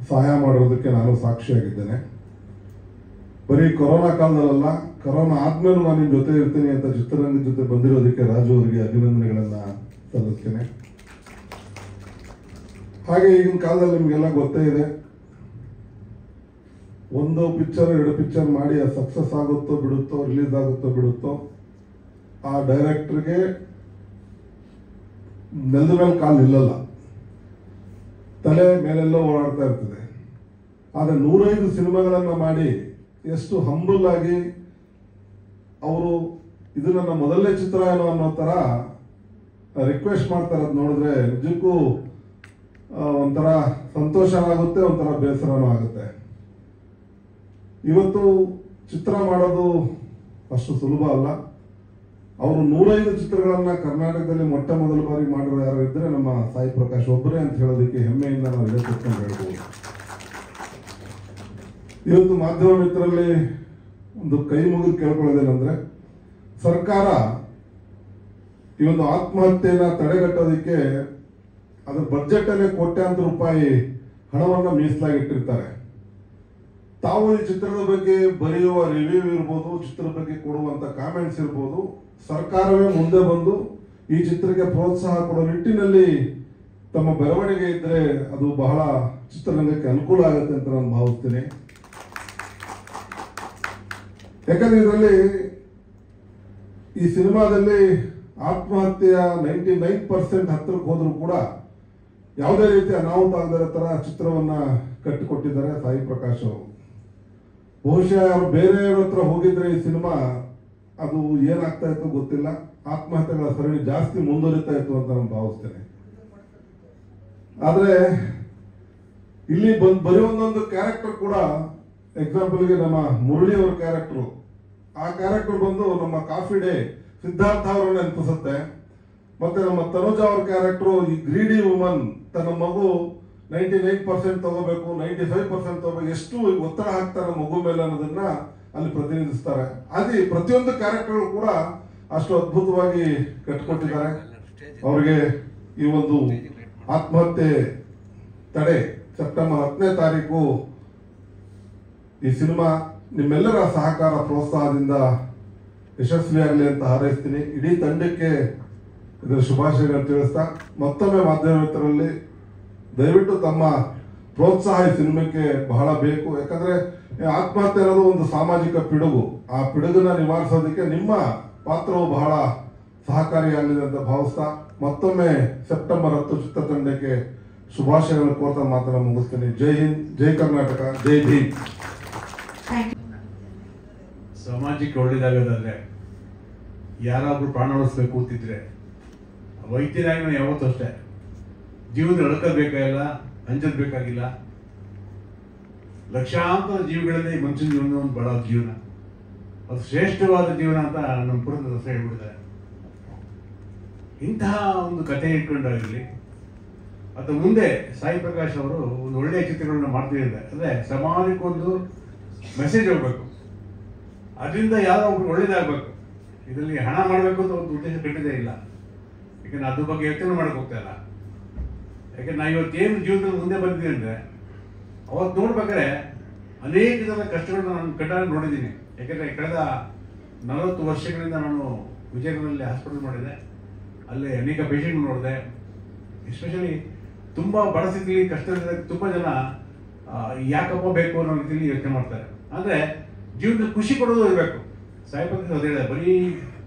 ಸಹಾಯ ಮಾಡೋದಕ್ಕೆ ನಾನು ಸಾಕ್ಷಿಯಾಗಿದ್ದೇನೆ. ಬರೀ ಕೊರೋನಾ ಕಾಲದಲ್ಲ, ಕೊರೋನಾ ಆದ್ಮೇಲೂ ನಾನು ನಿಮ್ಮ ಜೊತೆ ಇರ್ತೀನಿ ಅಂತ ಚಿತ್ರರಂಗದ ಜೊತೆ ಬಂದಿರೋದಕ್ಕೆ ರಾಜು ಅವರಿಗೆ ಅಭಿನಂದನೆಗಳನ್ನು ಸಲ್ಲಿಸ್ತೇನೆ. ಹಾಗೆ ಈಗಿನ ಕಾಲದಲ್ಲಿ ನಿಮಗೆಲ್ಲ ಗೊತ್ತೇ ಇದೆ, ಒಂದು ಪಿಕ್ಚರ್ 2 ಪಿಕ್ಚರ್ ಮಾಡಿ ಅದು ಸಕ್ಸಸ್ ಆಗುತ್ತೋ ಬಿಡುತ್ತೋ, ರಿಲೀಸ್ ಆಗುತ್ತೋ ಬಿಡುತ್ತೋ, ಆ ಡೈರೆಕ್ಟರ್ಗೆ ನೆಲದ ಮೇಲೆ ಕಾಲು ನಿಲ್ಲಲ್ಲ, ತಲೆ ಮೇಲೆಲ್ಲ ಓಡಾಡ್ತಾ ಇರ್ತದೆ. ಆದರೆ 105 ಸಿನಿಮಾಗಳನ್ನು ಮಾಡಿ ಎಷ್ಟು ಹಂಬಲ್ ಆಗಿ ಅವರು ಇದು ನನ್ನ ಮೊದಲನೇ ಚಿತ್ರ ಏನೋ ಅನ್ನೋ ಥರ ರಿಕ್ವೆಸ್ಟ್ ಮಾಡ್ತಾರೆ. ಅದು ನೋಡಿದ್ರೆ ನಿಜಕ್ಕೂ ಒಂಥರ ಸಂತೋಷ ಆಗುತ್ತೆ, ಒಂಥರ ಬೇಸರನೂ ಆಗುತ್ತೆ. ಇವತ್ತು ಚಿತ್ರ ಮಾಡೋದು ಅಷ್ಟು ಸುಲಭ ಅಲ್ಲ. ಅವರು 105 ಚಿತ್ರಗಳನ್ನು ಕರ್ನಾಟಕದಲ್ಲಿ ಮೊಟ್ಟ ಮೊದಲ ಬಾರಿ ಮಾಡಿರೋ ಯಾರು ಇದ್ದರೆ ನಮ್ಮ ಸಾಯಿ ಪ್ರಕಾಶ್ ಒಬ್ಬರೇ ಅಂತ ಹೇಳೋದಕ್ಕೆ ಹೆಮ್ಮೆಯಿಂದ ನಾವು ಇದೇ ಕೂತ್ಕೊಂಡು ಹೇಳ್ಬೋದು. ಇವತ್ತು ಮಾಧ್ಯಮ ಮಿತ್ರರಲ್ಲಿ ಒಂದು ಕೈ ಮುಗಿದು ಕೇಳ್ಕೊಳ್ಳೋದೇನೆಂದರೆ, ಸರ್ಕಾರ ಈ ಒಂದು ಆತ್ಮಹತ್ಯೆನ ತಡೆಗಟ್ಟೋದಕ್ಕೆ ಅದರ ಬಜೆಟಲ್ಲೇ ಕೋಟ್ಯಾಂತರ ರೂಪಾಯಿ ಹಣವನ್ನು ಮೀಸಲಾಗಿಟ್ಟಿರ್ತಾರೆ. ತಾವು ಈ ಚಿತ್ರದ ಬಗ್ಗೆ ಬರೆಯುವ ರಿವ್ಯೂ ಇರ್ಬೋದು, ಚಿತ್ರದ ಬಗ್ಗೆ ಕೊಡುವಂತ ಕಾಮೆಂಟ್ಸ್ ಇರ್ಬೋದು, ಸರ್ಕಾರವೇ ಮುಂದೆ ಬಂದು ಈ ಚಿತ್ರಕ್ಕೆ ಪ್ರೋತ್ಸಾಹ ಕೊಡೋ ನಿಟ್ಟಿನಲ್ಲಿ ತಮ್ಮ ಬೆಳವಣಿಗೆ ಇದ್ರೆ ಅದು ಬಹಳ ಚಿತ್ರರಂಗಕ್ಕೆ ಅನುಕೂಲ ಆಗುತ್ತೆ ಅಂತ ನಾನು ಭಾವಿಸ್ತೀನಿ. ಯಾಕಂದ್ರೆ ಇದರಲ್ಲಿ ಈ ಸಿನಿಮಾದಲ್ಲಿ ಆತ್ಮಹತ್ಯೆಯ 99% ಹತ್ತಿರಕ್ಕೆ ಹೋದ್ರೂ ಕೂಡ ಯಾವುದೇ ರೀತಿ ಅನಾಹುತ ಆಗದ ತರ ಚಿತ್ರವನ್ನ ಕಟ್ಟಿಕೊಟ್ಟಿದ್ದಾರೆ ಸಾಯಿ ಪ್ರಕಾಶ್ ಅವರು. ಬಹುಶಃ ಅವರು ಬೇರೆಯವ್ರ ಹತ್ರ ಹೋಗಿದ್ರೆ ಈ ಸಿನಿಮಾ ಅದು ಏನಾಗ್ತಾ ಇತ್ತು ಗೊತ್ತಿಲ್ಲ, ಆತ್ಮಹತ್ಯೆಗಳ ಸರಣಿ ಜಾಸ್ತಿ ಮುಂದುವರಿತಾ ಇತ್ತು ಅಂತ ನಾನು ಭಾವಿಸ್ತೇನೆ. ಆದ್ರೆ ಇಲ್ಲಿ ಬರೀ ಒಂದೊಂದು ಕ್ಯಾರೆಕ್ಟರ್ ಕೂಡ, ಎಕ್ಸಾಂಪಲ್ಗೆ ನಮ್ಮ ಮುರಳಿ ಅವರ ಕ್ಯಾರೆಕ್ಟರ್, ಆ ಕ್ಯಾರೆಕ್ಟರ್ ಬಂದು ನಮ್ಮ ಕಾಫಿ ಡೇ ಸಿದ್ಧಾರ್ಥ ಅವರನ್ನ ನೆನಪಿಸುತ್ತೆ. ಮತ್ತೆ ನಮ್ಮ ತನುಜಾ ಅವ್ರ ಕ್ಯಾರೆಕ್ಟರ್ ಈ ಗ್ರೀಡಿ ವುಮನ್, ತನ್ನ ಮಗು 99% ತಗೋಬೇಕು, 95% ತಗೋಬೇಕು, ಎಷ್ಟು ಒತ್ತಡ ಹಾಕ್ತಾರೆ ಮಗು ಮೇಲೆ ಅನ್ನೋದನ್ನ ಅಲ್ಲಿ ಪ್ರತಿನಿಧಿಸ್ತಾರೆ. ಅದೇ ಪ್ರತಿಯೊಂದು ಕ್ಯಾರೆಕ್ಟರ್ ಕೂಡ ಅಷ್ಟು ಅದ್ಭುತವಾಗಿ ಕಟ್ಟಿಕೊಟ್ಟಿದ್ದಾರೆ. ಅವ್ರಿಗೆ ಈ ಒಂದು ಆತ್ಮಹತ್ಯೆ ತಡೆ ಸೆಪ್ಟೆಂಬರ್ 10ನೇ ತಾರೀಕು ಈ ಸಿನಿಮಾ ನಿಮ್ಮೆಲ್ಲರ ಸಹಕಾರ ಪ್ರೋತ್ಸಾಹದಿಂದ ಯಶಸ್ವಿಯಾಗಲಿ ಅಂತ ಹಾರೈಸ್ತೀನಿ. ಇಡೀ ತಂಡಕ್ಕೆ ಇದರ ಶುಭಾಶಯಗಳನ್ನು ತಿಳಿಸ್ತಾ ಮತ್ತೊಮ್ಮೆ ಮಾಧ್ಯಮ ಮಿತ್ರರಲ್ಲಿ ದಯವಿಟ್ಟು ತಮ್ಮ ಪ್ರೋತ್ಸಾಹ ಈ ಸಿನಿಮಾಕ್ಕೆ ಬಹಳ ಬೇಕು. ಯಾಕಂದ್ರೆ ಆತ್ಮಹತ್ಯೆ ಅನ್ನೋದು ಒಂದು ಸಾಮಾಜಿಕ ಪಿಡುಗು, ಆ ಪಿಡುಗನ್ನ ನಿವಾರಿಸೋದಕ್ಕೆ ನಿಮ್ಮ ಪಾತ್ರವು ಬಹಳ ಸಹಕಾರಿಯಾಗಲಿದೆ ಅಂತ ಭಾವಿಸ್ತಾ ಮತ್ತೊಮ್ಮೆ ಸೆಪ್ಟೆಂಬರ್ 10 ಚಿತ್ರತಂಡಕ್ಕೆ ಶುಭಾಶಯಗಳನ್ನು ಕೋರ್ತಾ ಮಾತನ್ನ ಮುಗಿಸ್ತೀನಿ. ಜೈ ಹಿಂದ್, ಜೈ ಕರ್ನಾಟಕ, ಜೈ ಭೀಮ್. ಸಮಾಜಕ್ಕೆ ಒಳ್ಳೇದಾಗೋದಾದ್ರೆ ಯಾರಾದ್ರೂ ಪ್ರಾಣ ಉಳಿಸ್ಬೇಕು ಅಂತಿದ್ರೆ ವೈದ್ಯರಾಗಿ ನಾವು ಯಾವತ್ತೂ ಅಷ್ಟೇ ಜೀವನದಲ್ಲಿ ಅಳ್ಕಬೇಕಾಗಿಲ್ಲ, ಅಂಜದ್ ಬೇಕಾಗಿಲ್ಲ. ಲಕ್ಷಾಂತರ ಜೀವಗಳಲ್ಲಿ ಮನುಷ್ಯನ ಜೀವನ ಒಂದು ಬಹಳ ಜೀವನ, ಅದು ಶ್ರೇಷ್ಠವಾದ ಜೀವನ ಅಂತ ನಮ್ಮ ಪುರದಸ ಹೇಳ್ಬಿಡ್ತಾರೆ. ಇಂತಹ ಒಂದು ಕಥೆ ಇಟ್ಕೊಂಡಾಗಲಿ ಅಥವಾ ಮುಂದೆ ಸಾಯಿ ಪ್ರಕಾಶ್ ಅವರು ಒಂದು ಒಳ್ಳೆಯ ಚಿತ್ರಗಳನ್ನ ಮಾಡ್ತಿದ್ದಾರೆ. ಅಂದ್ರೆ ಸಮಾಜಕ್ಕೊಂದು ಮೆಸೇಜ್ ಹೋಗ್ಬೇಕು, ಅದರಿಂದ ಯಾರೋ ಒಬ್ರು ಒಳ್ಳೇದಾಗಬೇಕು. ಇದರಲ್ಲಿ ಹಣ ಮಾಡಬೇಕು ಅಂತ ಒಂದು ಉದ್ದೇಶ ಖಂಡಿತ ಇಲ್ಲ, ಯಾಕಂದ್ರೆ ಅದ್ರ ಬಗ್ಗೆ ಯೋಚನೆ ಮಾಡಕ್ ಹೋಗ್ತಾ ಇಲ್ಲ. ಯಾಕಂದ್ರೆ ನಾವು ಇವತ್ತೇನು ಜೀವನದಲ್ಲಿ ಮುಂದೆ ಬಂದಿದ್ದೀವಿ ಅಂದ್ರೆ ಅವತ್ತು ನೋಡ್ಬೇಕಾದ್ರೆ ಅನೇಕ ಜನ ಕಷ್ಟಗಳನ್ನ ನಾನು ಕಣ್ಣಾರೆ ನೋಡಿದ್ದೀನಿ. ಯಾಕಂದ್ರೆ ಕಳೆದ 40 ವರ್ಷಗಳಿಂದ ನಾನು ವಿಜಯನಗರದಲ್ಲಿ ಹಾಸ್ಪಿಟಲ್ ಮಾಡಿದೆ, ಅಲ್ಲಿ ಅನೇಕ ಪೇಷಂಟ್ ನೋಡಿದೆ. ಎಸ್ಪೆಷಲಿ ತುಂಬಾ ಬಡ ಸ್ಥಿತಿಯಲ್ಲಿ ಕಷ್ಟದಲ್ಲಿ ತುಂಬಾ ಜನ ಯಾಕಪ್ಪ ಬೇಕು ಅನ್ನೋ ರೀತಿಯಲ್ಲಿ ಯೋಚನೆ ಮಾಡ್ತಾರೆ. ಅಂದ್ರೆ ಜೀವನದಲ್ಲಿ ಖುಷಿ ಕೊಡೋದು ಇರಬೇಕು. ಸಾಯಿಪತಿ ಅದೇ ಹೇಳಿದೆ, ಬರೀ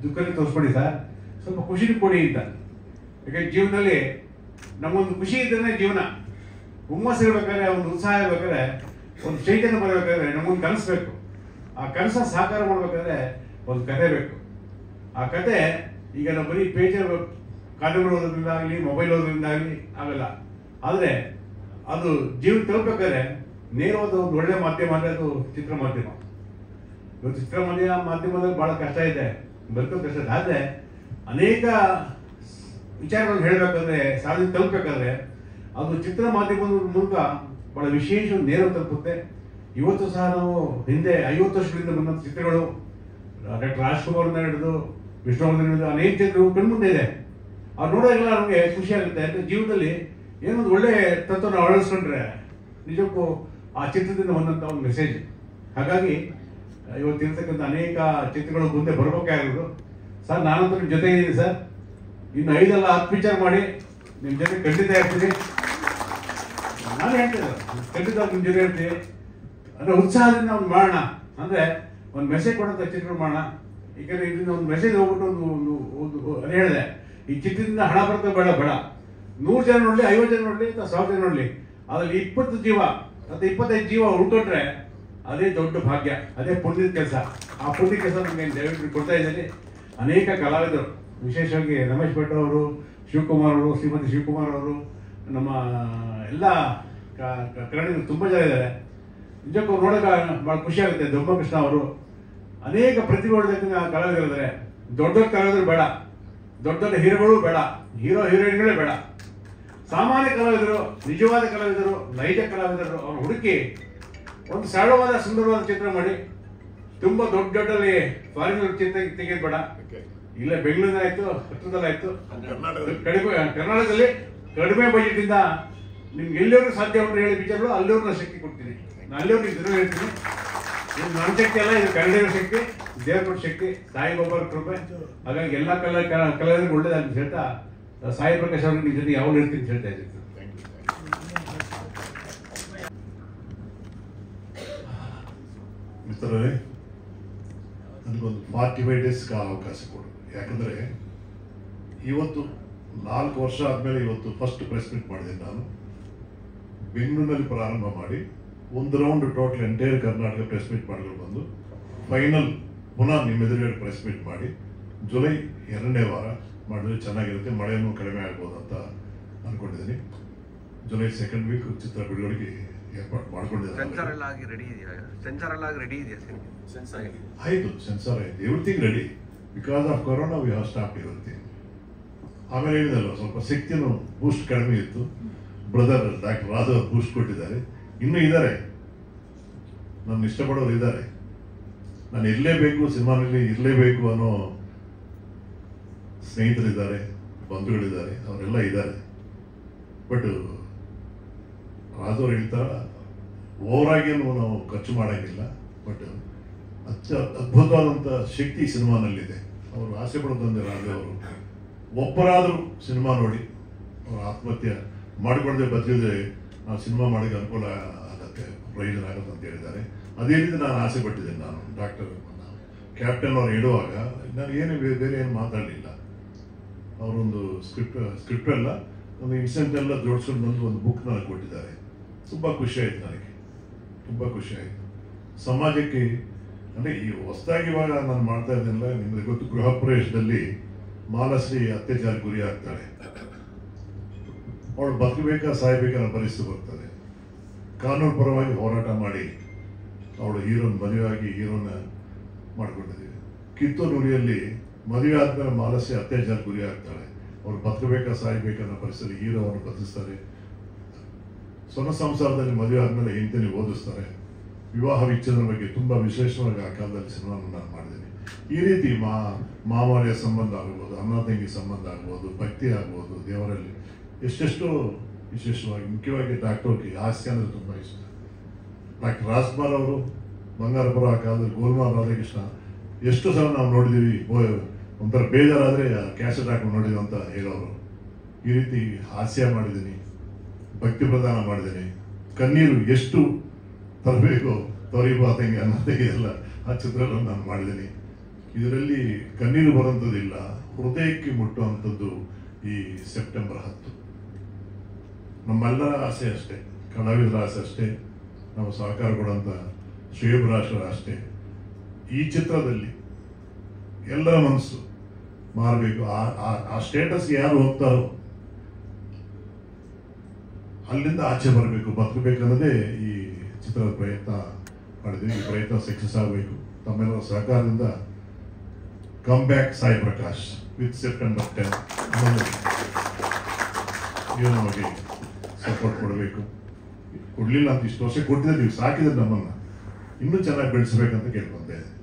ದುಃಖನೇ ತೋರಿಸ್ಕೊಡಿ ಸರ್, ಸ್ವಲ್ಪ ಖುಷಿ ಕೊಡಿ ಅಂತ. ಯಾಕಂದ್ರೆ ಜೀವನದಲ್ಲಿ ನಮಗೊಂದು ಖುಷಿ ಇದ್ರೆ ಜೀವನ, ಹುಮ್ಮಸ್ಸು ಇರ್ಬೇಕಾದ್ರೆ, ಒಂದು ಉತ್ಸಾಹ ಇರ್ಬೇಕಾದ್ರೆ, ಒಂದು ಚೈತನ್ಯ ಬರಬೇಕಾದ್ರೆ ನಮಗೊಂದು ಕನಸಬೇಕು. ಆ ಕನಸ ಸಾಕಾರ ಮಾಡ್ಬೇಕಾದ್ರೆ ಒಂದು ಕತೆ ಬೇಕು. ಆ ಕತೆ ಈಗ ನಾವು ಬರೀ ಪೇಜರ್ ಕಾದಂಬರಿ ಓದೋದ್ರಿಂದ ಆಗಲಿ, ಮೊಬೈಲ್ ಓದೋದ್ರಿಂದ ಆಗಲಿ ಆಗಲ್ಲ. ಆದರೆ ಅದು ಜೀವನ ತಲುಪಬೇಕಾದ್ರೆ ನೇರವಾದ ಒಂದು ಒಳ್ಳೆ ಮಾಧ್ಯಮ ಅಂದರೆ ಅದು ಚಿತ್ರ ಮಾಧ್ಯಮ. ಇವತ್ತು ಚಿತ್ರ ಮಾಧ್ಯಮದಲ್ಲಿ ಬಹಳ ಕಷ್ಟ ಇದೆ, ಬದುಕೋದು ಕಷ್ಟ ಇದೆ. ಆದರೆ ಅನೇಕ ವಿಚಾರಗಳನ್ನು ಹೇಳಬೇಕಾದ್ರೆ, ಸಾಧನೆ ತಲುಪಬೇಕಾದ್ರೆ ಅದು ಚಿತ್ರ ಮಾಧ್ಯಮದ ಮೂಲಕ ಬಹಳ ವಿಶೇಷ ನೇರ ತಲುಪುತ್ತೆ. ಇವತ್ತು ಸಹ ನಾವು ಹಿಂದೆ 50 ವರ್ಷಗಳಿಂದ ಬಂದಂಥ ಚಿತ್ರಗಳು, ಡಾಕ್ಟರ್ ರಾಜ್ಕುಮಾರ್ನ ಹಿಡಿದು ವಿಷ್ಣುವರ್ಧನ್ ಹಿಡಿದು ಅನೇಕ ಚಿತ್ರಗಳು ಕಣ್ಮುಂದೆ ಇದೆ. ಅವ್ರು ನೋಡೋದಿಲ್ಲ, ನಮಗೆ ಖುಷಿ ಆಗುತ್ತೆ. ಅಂದರೆ ಜೀವನದಲ್ಲಿ ಏನೊಂದು ಒಳ್ಳೆ ತತ್ವನ ಅಳವಡಿಸ್ಕೊಂಡ್ರೆ ನಿಜಕ್ಕೂ ಆ ಚಿತ್ರದಿಂದ ಬಂದಂಥ ಒಂದು ಮೆಸೇಜ್. ಹಾಗಾಗಿ ಇವತ್ತಿರ್ತಕ್ಕಂಥ ಅನೇಕ ಚಿತ್ರಗಳು ಮುಂದೆ ಬರಬೇಕಾಗಿರೋದು. ಸರ್, ನಾನಂತೂ ನಿಮ್ಮ ಜೊತೆ ಇದ್ದೀನಿ ಸರ್, ಇನ್ನು 5 ಅಲ್ಲ 10 ಪಿಕ್ಚರ್ ಮಾಡಿ ನಿಮ್ಮ ಜೊತೆ ಖಂಡಿತ ಇರ್ತೀನಿ. ನಾನು ಹೇಳ್ತೇನೆ ಖಂಡಿತ ನಿಮ್ಮ ಜೊತೆ ಇರ್ತೀನಿ. ಅಂದರೆ ಉತ್ಸಾಹದಿಂದ ಒಂದು ಮಾಡೋಣ, ಅಂದರೆ ಒಂದು ಮೆಸೇಜ್ ಕೊಡೋಂಥ ಚಿತ್ರಗಳು ಮಾಡೋಣ. ಏಕೆಂದರೆ ಇದರಿಂದ ಒಂದು ಮೆಸೇಜ್ ಹೋಗ್ಬಿಟ್ಟು ಒಂದು ಅದು ಹೇಳಿದೆ, ಈ ಚಿತ್ರದಿಂದ ಹಣ ಬರ್ತದೆ ಬೇಡ 100 ಜನ ನೋಡಲಿ, 50 ಜನ ನೋಡಲಿ ಅಥವಾ 1000 ಜನ ನೋಡಲಿ, ಅದರಲ್ಲಿ 20 ಜೀವ ಅಥವಾ 25 ಜೀವ ಉಳ್ಕೊಂಡ್ರೆ ಅದೇ ದೊಡ್ಡ ಭಾಗ್ಯ, ಅದೇ ಪುಣ್ಯದ ಕೆಲಸ. ಆ ಪುಣ್ಯ ಕೆಲಸ ನಮಗೆ ದಯವಿಟ್ಟು ಕೊಡ್ತಾ ಇದ್ದೀನಿ. ಅನೇಕ ಕಲಾವಿದರು, ವಿಶೇಷವಾಗಿ ರಮೇಶ್ ಭಟ್ ಅವರು, ಶಿವಕುಮಾರ್ ಅವರು, ಶ್ರೀಮತಿ ಶಿವಕುಮಾರ್ ಅವರು, ನಮ್ಮ ಎಲ್ಲ ಕನ್ನಡಿಗರು ತುಂಬ ಜನ ಇದ್ದಾರೆ. ನಿಜಕ್ಕೂ ನೋಡೋಕೆ ಭಾಳ ಖುಷಿ ಆಗುತ್ತೆ. ದೊಂಬ ಕೃಷ್ಣ ಅವರು, ಅನೇಕ ಪ್ರತಿಭೆ ಕಲಾವಿದರಿದ್ದಾರೆ. ದೊಡ್ಡ ದೊಡ್ಡ ಕಲಾವಿದರು ಬೇಡ, ದೊಡ್ಡ ದೊಡ್ಡ ಹೀರೋಗಳು ಬೇಡ, ಹೀರೋಯಿನ್ಗಳೇ ಬೇಡ. ಸಾಮಾನ್ಯ ಕಲಾವಿದರು, ನಿಜವಾದ ಕಲಾವಿದರು, ನೈಜ ಕಲಾವಿದರು ಅವ್ರು ಹುಡುಕಿ ಒಂದು ಸರಳವಾದ ಸುಂದರವಾದ ಚಿತ್ರ ಮಾಡಿ, ತುಂಬ ದೊಡ್ಡಲ್ಲಿ ಫಾರಿನ್ ಚಿತ್ರ ತೆಗೆಯೋದು ಬೇಡ. ಇಲ್ಲ ಬೆಂಗಳೂರಿನಾಯ್ತು, ಹತ್ರದಲ್ಲಾಯ್ತು, ಕರ್ನಾಟಕದಲ್ಲಿ ಕಡಿಮೆ ಬಜೆಟ್ ಇಂದ ನಿಮ್ಗೆ ಎಲ್ಲರೂ ಸಾಧ್ಯ ಉಂಟು ಹೇಳಿ ಪಿಕ್ಚರ್ಗಳು ಅಲ್ಲಿಯವ್ರನ್ನ ಶಕ್ತಿ ಕೊಡ್ತೀನಿ. ನಾನು ಅಲ್ಲಿಯವ್ರಿಗೆ ದಿನ ಹೇಳ್ತೀನಿ, ಇದು ನನ್ನ ಶಕ್ತಿ ಅಲ್ಲ, ಇದು ಕನ್ನಡಿಗರ ಶಕ್ತಿ, ದೇವ್ರ ಕೊಟ್ಟ ಶಕ್ತಿ, ಸಾಯಿಬಾಬಾ ಕೃಪೆ. ಹಾಗಾಗಿ ಎಲ್ಲ ಕಲಾವಿದರಿಗೆ ಒಳ್ಳೇದಾಗಿ ಹೇಳ್ತಾ ಸಾಯಿ ಪ್ರಕಾಶ್ ಅವ್ರಿಗೆ ನಿಮ್ಮ ಜೊತೆ ಯಾವಾಗ ಹೇಳ್ತೀನಿ ಅಂತ ಹೇಳ್ತಾ ಇದ್ದೀನಿ. ಮಿತ್ರರೇ, ನನಗೊಂದು 45 ಡೇಸ್ ಅವಕಾಶ ಕೊಡು. ಯಾಕಂದರೆ ಇವತ್ತು 4 ವರ್ಷ ಆದಮೇಲೆ ಇವತ್ತು ಫಸ್ಟ್ ಪ್ರೆಸ್ ಮೀಟ್ ಮಾಡಿದ್ದೀನಿ. ನಾನು ಬೆಂಗಳೂರಿನಲ್ಲಿ ಪ್ರಾರಂಭ ಮಾಡಿ ಒಂದು round total entire Karnataka press meet ಮಾಡ್ಕೊಂಡು ಬಂದು ಫೈನಲ್ ಪುನಃ ನಿಮ್ಮ ಎದುರುಗಡೆ ಪ್ರೆಸ್ ಮೀಟ್ ಮಾಡಿ ಜುಲೈ 2ನೇ ವಾರ ಮಾಡಿದ್ರೆ ಚೆನ್ನಾಗಿರುತ್ತೆ. ಮಳೆಯನ್ನು ಕಡಿಮೆ ಆಗ್ಬೋದು ಅಂತ ಅಂದ್ಕೊಂಡಿದ್ದೀನಿ. ಜುಲೈ 2nd ವೀಕ್ ಚಿತ್ರ ಬಿಡುಗಡೆಗೆ ಏರ್ಪಾಡು ಮಾಡ್ಕೊಂಡಿದ್ದೀನಿ. ಆಯಿತು, ಸೆನ್ಸಾರ್ ಆಯಿತು, everything ready. Because of corona we have stopped everything. ಆಮೇಲೆ ಏನಿದಲ್ಲ, ಸ್ವಲ್ಪ ಶಕ್ತಿನೂ ಬೂಸ್ಟ್ ಕಡಿಮೆ ಇತ್ತು. ಬ್ರದರ್ ಡಾಕ್ಟರ್ ರಾಜು ಅವರು ಬೂಸ್ಟ್ ಕೊಟ್ಟಿದ್ದಾರೆ. ಇನ್ನೂ ಇದ್ದಾರೆ, ನನ್ನ ಇಷ್ಟಪಡೋರು ಇದ್ದಾರೆ. ನಾನು ಇರಲೇಬೇಕು, ಸಿನಿಮಾನಲ್ಲಿ ಇರಲೇಬೇಕು ಅನ್ನೋ ಸ್ನೇಹಿತರಿದ್ದಾರೆ, ಬಂಧುಗಳಿದ್ದಾರೆ, ಅವರೆಲ್ಲ ಇದ್ದಾರೆ. ಬಟ್ ರಾಜು ಅವ್ರು ಹೇಳ್ತಾರ ಓವರಾಗೇನು ನಾವು ಖರ್ಚು ಮಾಡೋಂಗಿಲ್ಲ. ಬಟ್ ಅದ್ಭುತವಾದಂಥ ಶಕ್ತಿ ಸಿನಿಮಾನಲ್ಲಿದೆ. ಅವರು ಆಸೆ ಪಡೋದಂದ್ರೆ ರಾಜು ಅವರು ಒಬ್ಬರಾದರೂ ಸಿನಿಮಾ ನೋಡಿ ಅವ್ರ ಆತ್ಮಹತ್ಯೆ ಮಾಡಿಕೊಳ್ಳದೆ ಬದುಕಿದ್ರೆ ನಾವು ಸಿನಿಮಾ ಮಾಡೋಕ್ಕೆ ಅನುಕೂಲ ಆಗುತ್ತೆ, ಪ್ರಯೋಜನ ಆಗುತ್ತೆ ಅಂತ ಹೇಳಿದ್ದಾರೆ. ಅದೇ ರೀತಿ ನಾನು ಆಸೆ ಪಟ್ಟಿದ್ದೇನೆ. ನಾನು ಡಾಕ್ಟರ್ ಕ್ಯಾಪ್ಟನ್ ಅವ್ರು ಹೇಳುವಾಗ ನಾನು ಏನು ಬೇರೆ ಏನು ಮಾತಾಡಲಿಲ್ಲ. ಅವರೊಂದು ಸ್ಕ್ರಿಪ್ಟ್ ಎಲ್ಲ ಒಂದು ಇನ್ಸಿಡೆಂಟ್ ಎಲ್ಲ ಜೋಡಿಸ್ಕೊಂಡು ಬಂದು ಒಂದು ಬುಕ್ ನನಗೆ ಕೊಟ್ಟಿದ್ದಾರೆ. ತುಂಬ ಖುಷಿ ಆಯಿತು, ನನಗೆ ತುಂಬ ಖುಷಿ ಆಯಿತು. ಸಮಾಜಕ್ಕೆ ಅಂದರೆ ಈ ಹೊಸದಾಗಿ ಇವಾಗ ನಾನು ಮಾಡ್ತಾ ಇದ್ದೆಲ್ಲ ನಿಮಗೆ ಗೊತ್ತು, ಗೃಹ ಪ್ರವೇಶದಲ್ಲಿ ಮಾಲಶ್ರೀ ಅತ್ಯಾಚಾರ ಗುರಿ ಆಗ್ತಾಳೆ. ಅವಳು ಬದುಕಬೇಕಾ ಸಾಯಬೇಕಾದ ಪರಿಸ್ಥಿತಿ ಬರ್ತದೆ. ಕಾನೂನು ಪರವಾಗಿ ಹೋರಾಟ ಮಾಡಿ ಅವಳು ಹೀರೋನ್ ಮದುವೆಯಾಗಿ ಹೀರೋನ ಮಾಡ್ಕೊಂಡಿದ್ದೀವಿ. ಕಿತ್ತೂರು ನುಡಿಯಲ್ಲಿ ಮದುವೆ ಆದ್ಮೇಲೆ ಮಾಲಶ್ರೀ ಅತ್ಯಾಚಾರ ಗುರಿ ಆಗ್ತಾಳೆ. ಅವ್ರು ಬದುಕಬೇಕಾ ಸಾಯಬೇಕನ್ನೋ ಪರಿಸ್ಥಿತಿ ಹೀರೋವನ್ನು ಬದುಕಿಸ್ತಾರೆ. ಸ್ವನ ಸಂಸಾರದಲ್ಲಿ ಮದುವೆ ಆದಮೇಲೆ ಹೆಂಡತಿని ಓದಿಸ್ತಾರೆ. ವಿವಾಹ ವಿಚ್ಛೇದನ ಬಗ್ಗೆ ತುಂಬ ವಿಶೇಷವಾಗಿ ಆ ಕಾಲದಲ್ಲಿ ಸಿನಿಮಾವನ್ನು ನಾನು ಮಾಡಿದ್ದೀನಿ. ಈ ರೀತಿ ಮಾಮೂಲಿಯ ಸಂಬಂಧ ಆಗ್ಬೋದು, ಅಣ್ಣ ತಂಗಿ ಸಂಬಂಧ ಆಗ್ಬೋದು, ಭಕ್ತಿ ಆಗ್ಬೋದು, ದೇವರಲ್ಲಿ ಎಷ್ಟೆಷ್ಟೋ ವಿಶೇಷವಾಗಿ ಮುಖ್ಯವಾಗಿ ಡಾಕ್ಟರ್ಗೆ ಹಾಸ್ಯ ಅಂದರೆ ತುಂಬ ಇಷ್ಟ. ಡಾಕ್ಟರ್ ರಾಜ್ಕುಮಾರ್ ಅವರು ಬಂಗಾರಪುರ ಆ ಕಾಲದಲ್ಲಿ ಗೋಲ್ಮಾಲ್ ರಾಧಾಕೃಷ್ಣ ಎಷ್ಟು ಸಲ ನಾವು ನೋಡಿದ್ದೀವಿ. ಒಂಥರ ಬೇಜಾರಾದರೆ ಕ್ಯಾಸೆಟ್ ಹಾಕೊಂಡು ನೋಡಿದ್ವಿ ಅಂತ ಹೇಳೋರು. ಈ ರೀತಿ ಹಾಸ್ಯ ಮಾಡಿದ್ದೀನಿ, ಭಕ್ತಿ ಪ್ರದಾನ ಮಾಡಿದ್ದೀನಿ. ಕಣ್ಣೀರು ಎಷ್ಟು ತರಬೇಕು ತೊರಿಬಾತಂಗೆ ಅನ್ನೋದಕ್ಕೆ ಎಲ್ಲ ಆ ಚಿತ್ರಗಳನ್ನು ನಾನು ಮಾಡಿದ್ದೀನಿ. ಇದರಲ್ಲಿ ಕಣ್ಣೀರು ಬರುವಂಥದ್ದಿಲ್ಲ, ಹೃದಯಕ್ಕೆ ಮುಟ್ಟುವಂಥದ್ದು ಈ ಸೆಪ್ಟೆಂಬರ್ 10. ನಮ್ಮೆಲ್ಲರ ಆಸೆ ಅಷ್ಟೇ, ಕಲಾವಿದರ ಆಸೆ ಅಷ್ಟೇ, ನಾವು ಸಹಕಾರ ಕೊಡುವಂಥ ಶ್ರೇಯಭಿಲಾಷರ ಅಷ್ಟೇ. ಈ ಚಿತ್ರದಲ್ಲಿ ಎಲ್ಲರ ಮನಸ್ಸು ಮಾರಬೇಕು. ಆ ಸ್ಟೇಟಸ್ಗೆ ಯಾರು ಹೋಗ್ತಾರೋ ಅಲ್ಲಿಂದ ಆಚೆ ಬರಬೇಕು, ಬದುಕಬೇಕನ್ನೋದೇ ಈ ಚಿತ್ರದ ಪ್ರಯತ್ನ ಮಾಡಿದ್ವಿ. ಈ ಪ್ರಯತ್ನ ಸಕ್ಸಸ್ ಆಗಬೇಕು. ತಮ್ಮೆಲ್ಲರ ಸಹಕಾರದಿಂದ come back Sai Prakash with September 10 ನೀವು ನಮಗೆ ಸಪೋರ್ಟ್ ಕೊಡಬೇಕು. ಕೊಡಲಿಲ್ಲ ಅಂತ ಇಷ್ಟು ವರ್ಷ ಕೊಟ್ಟಿದ್ದೆ, ನೀವು ಸಾಕಿದ್ರೆ ನಮ್ಮನ್ನು ಇನ್ನೂ ಚೆನ್ನಾಗಿ ಬೆಳೆಸಬೇಕಂತ ಕೇಳ್ಕೊಂತ ಇದ್ದೀನಿ.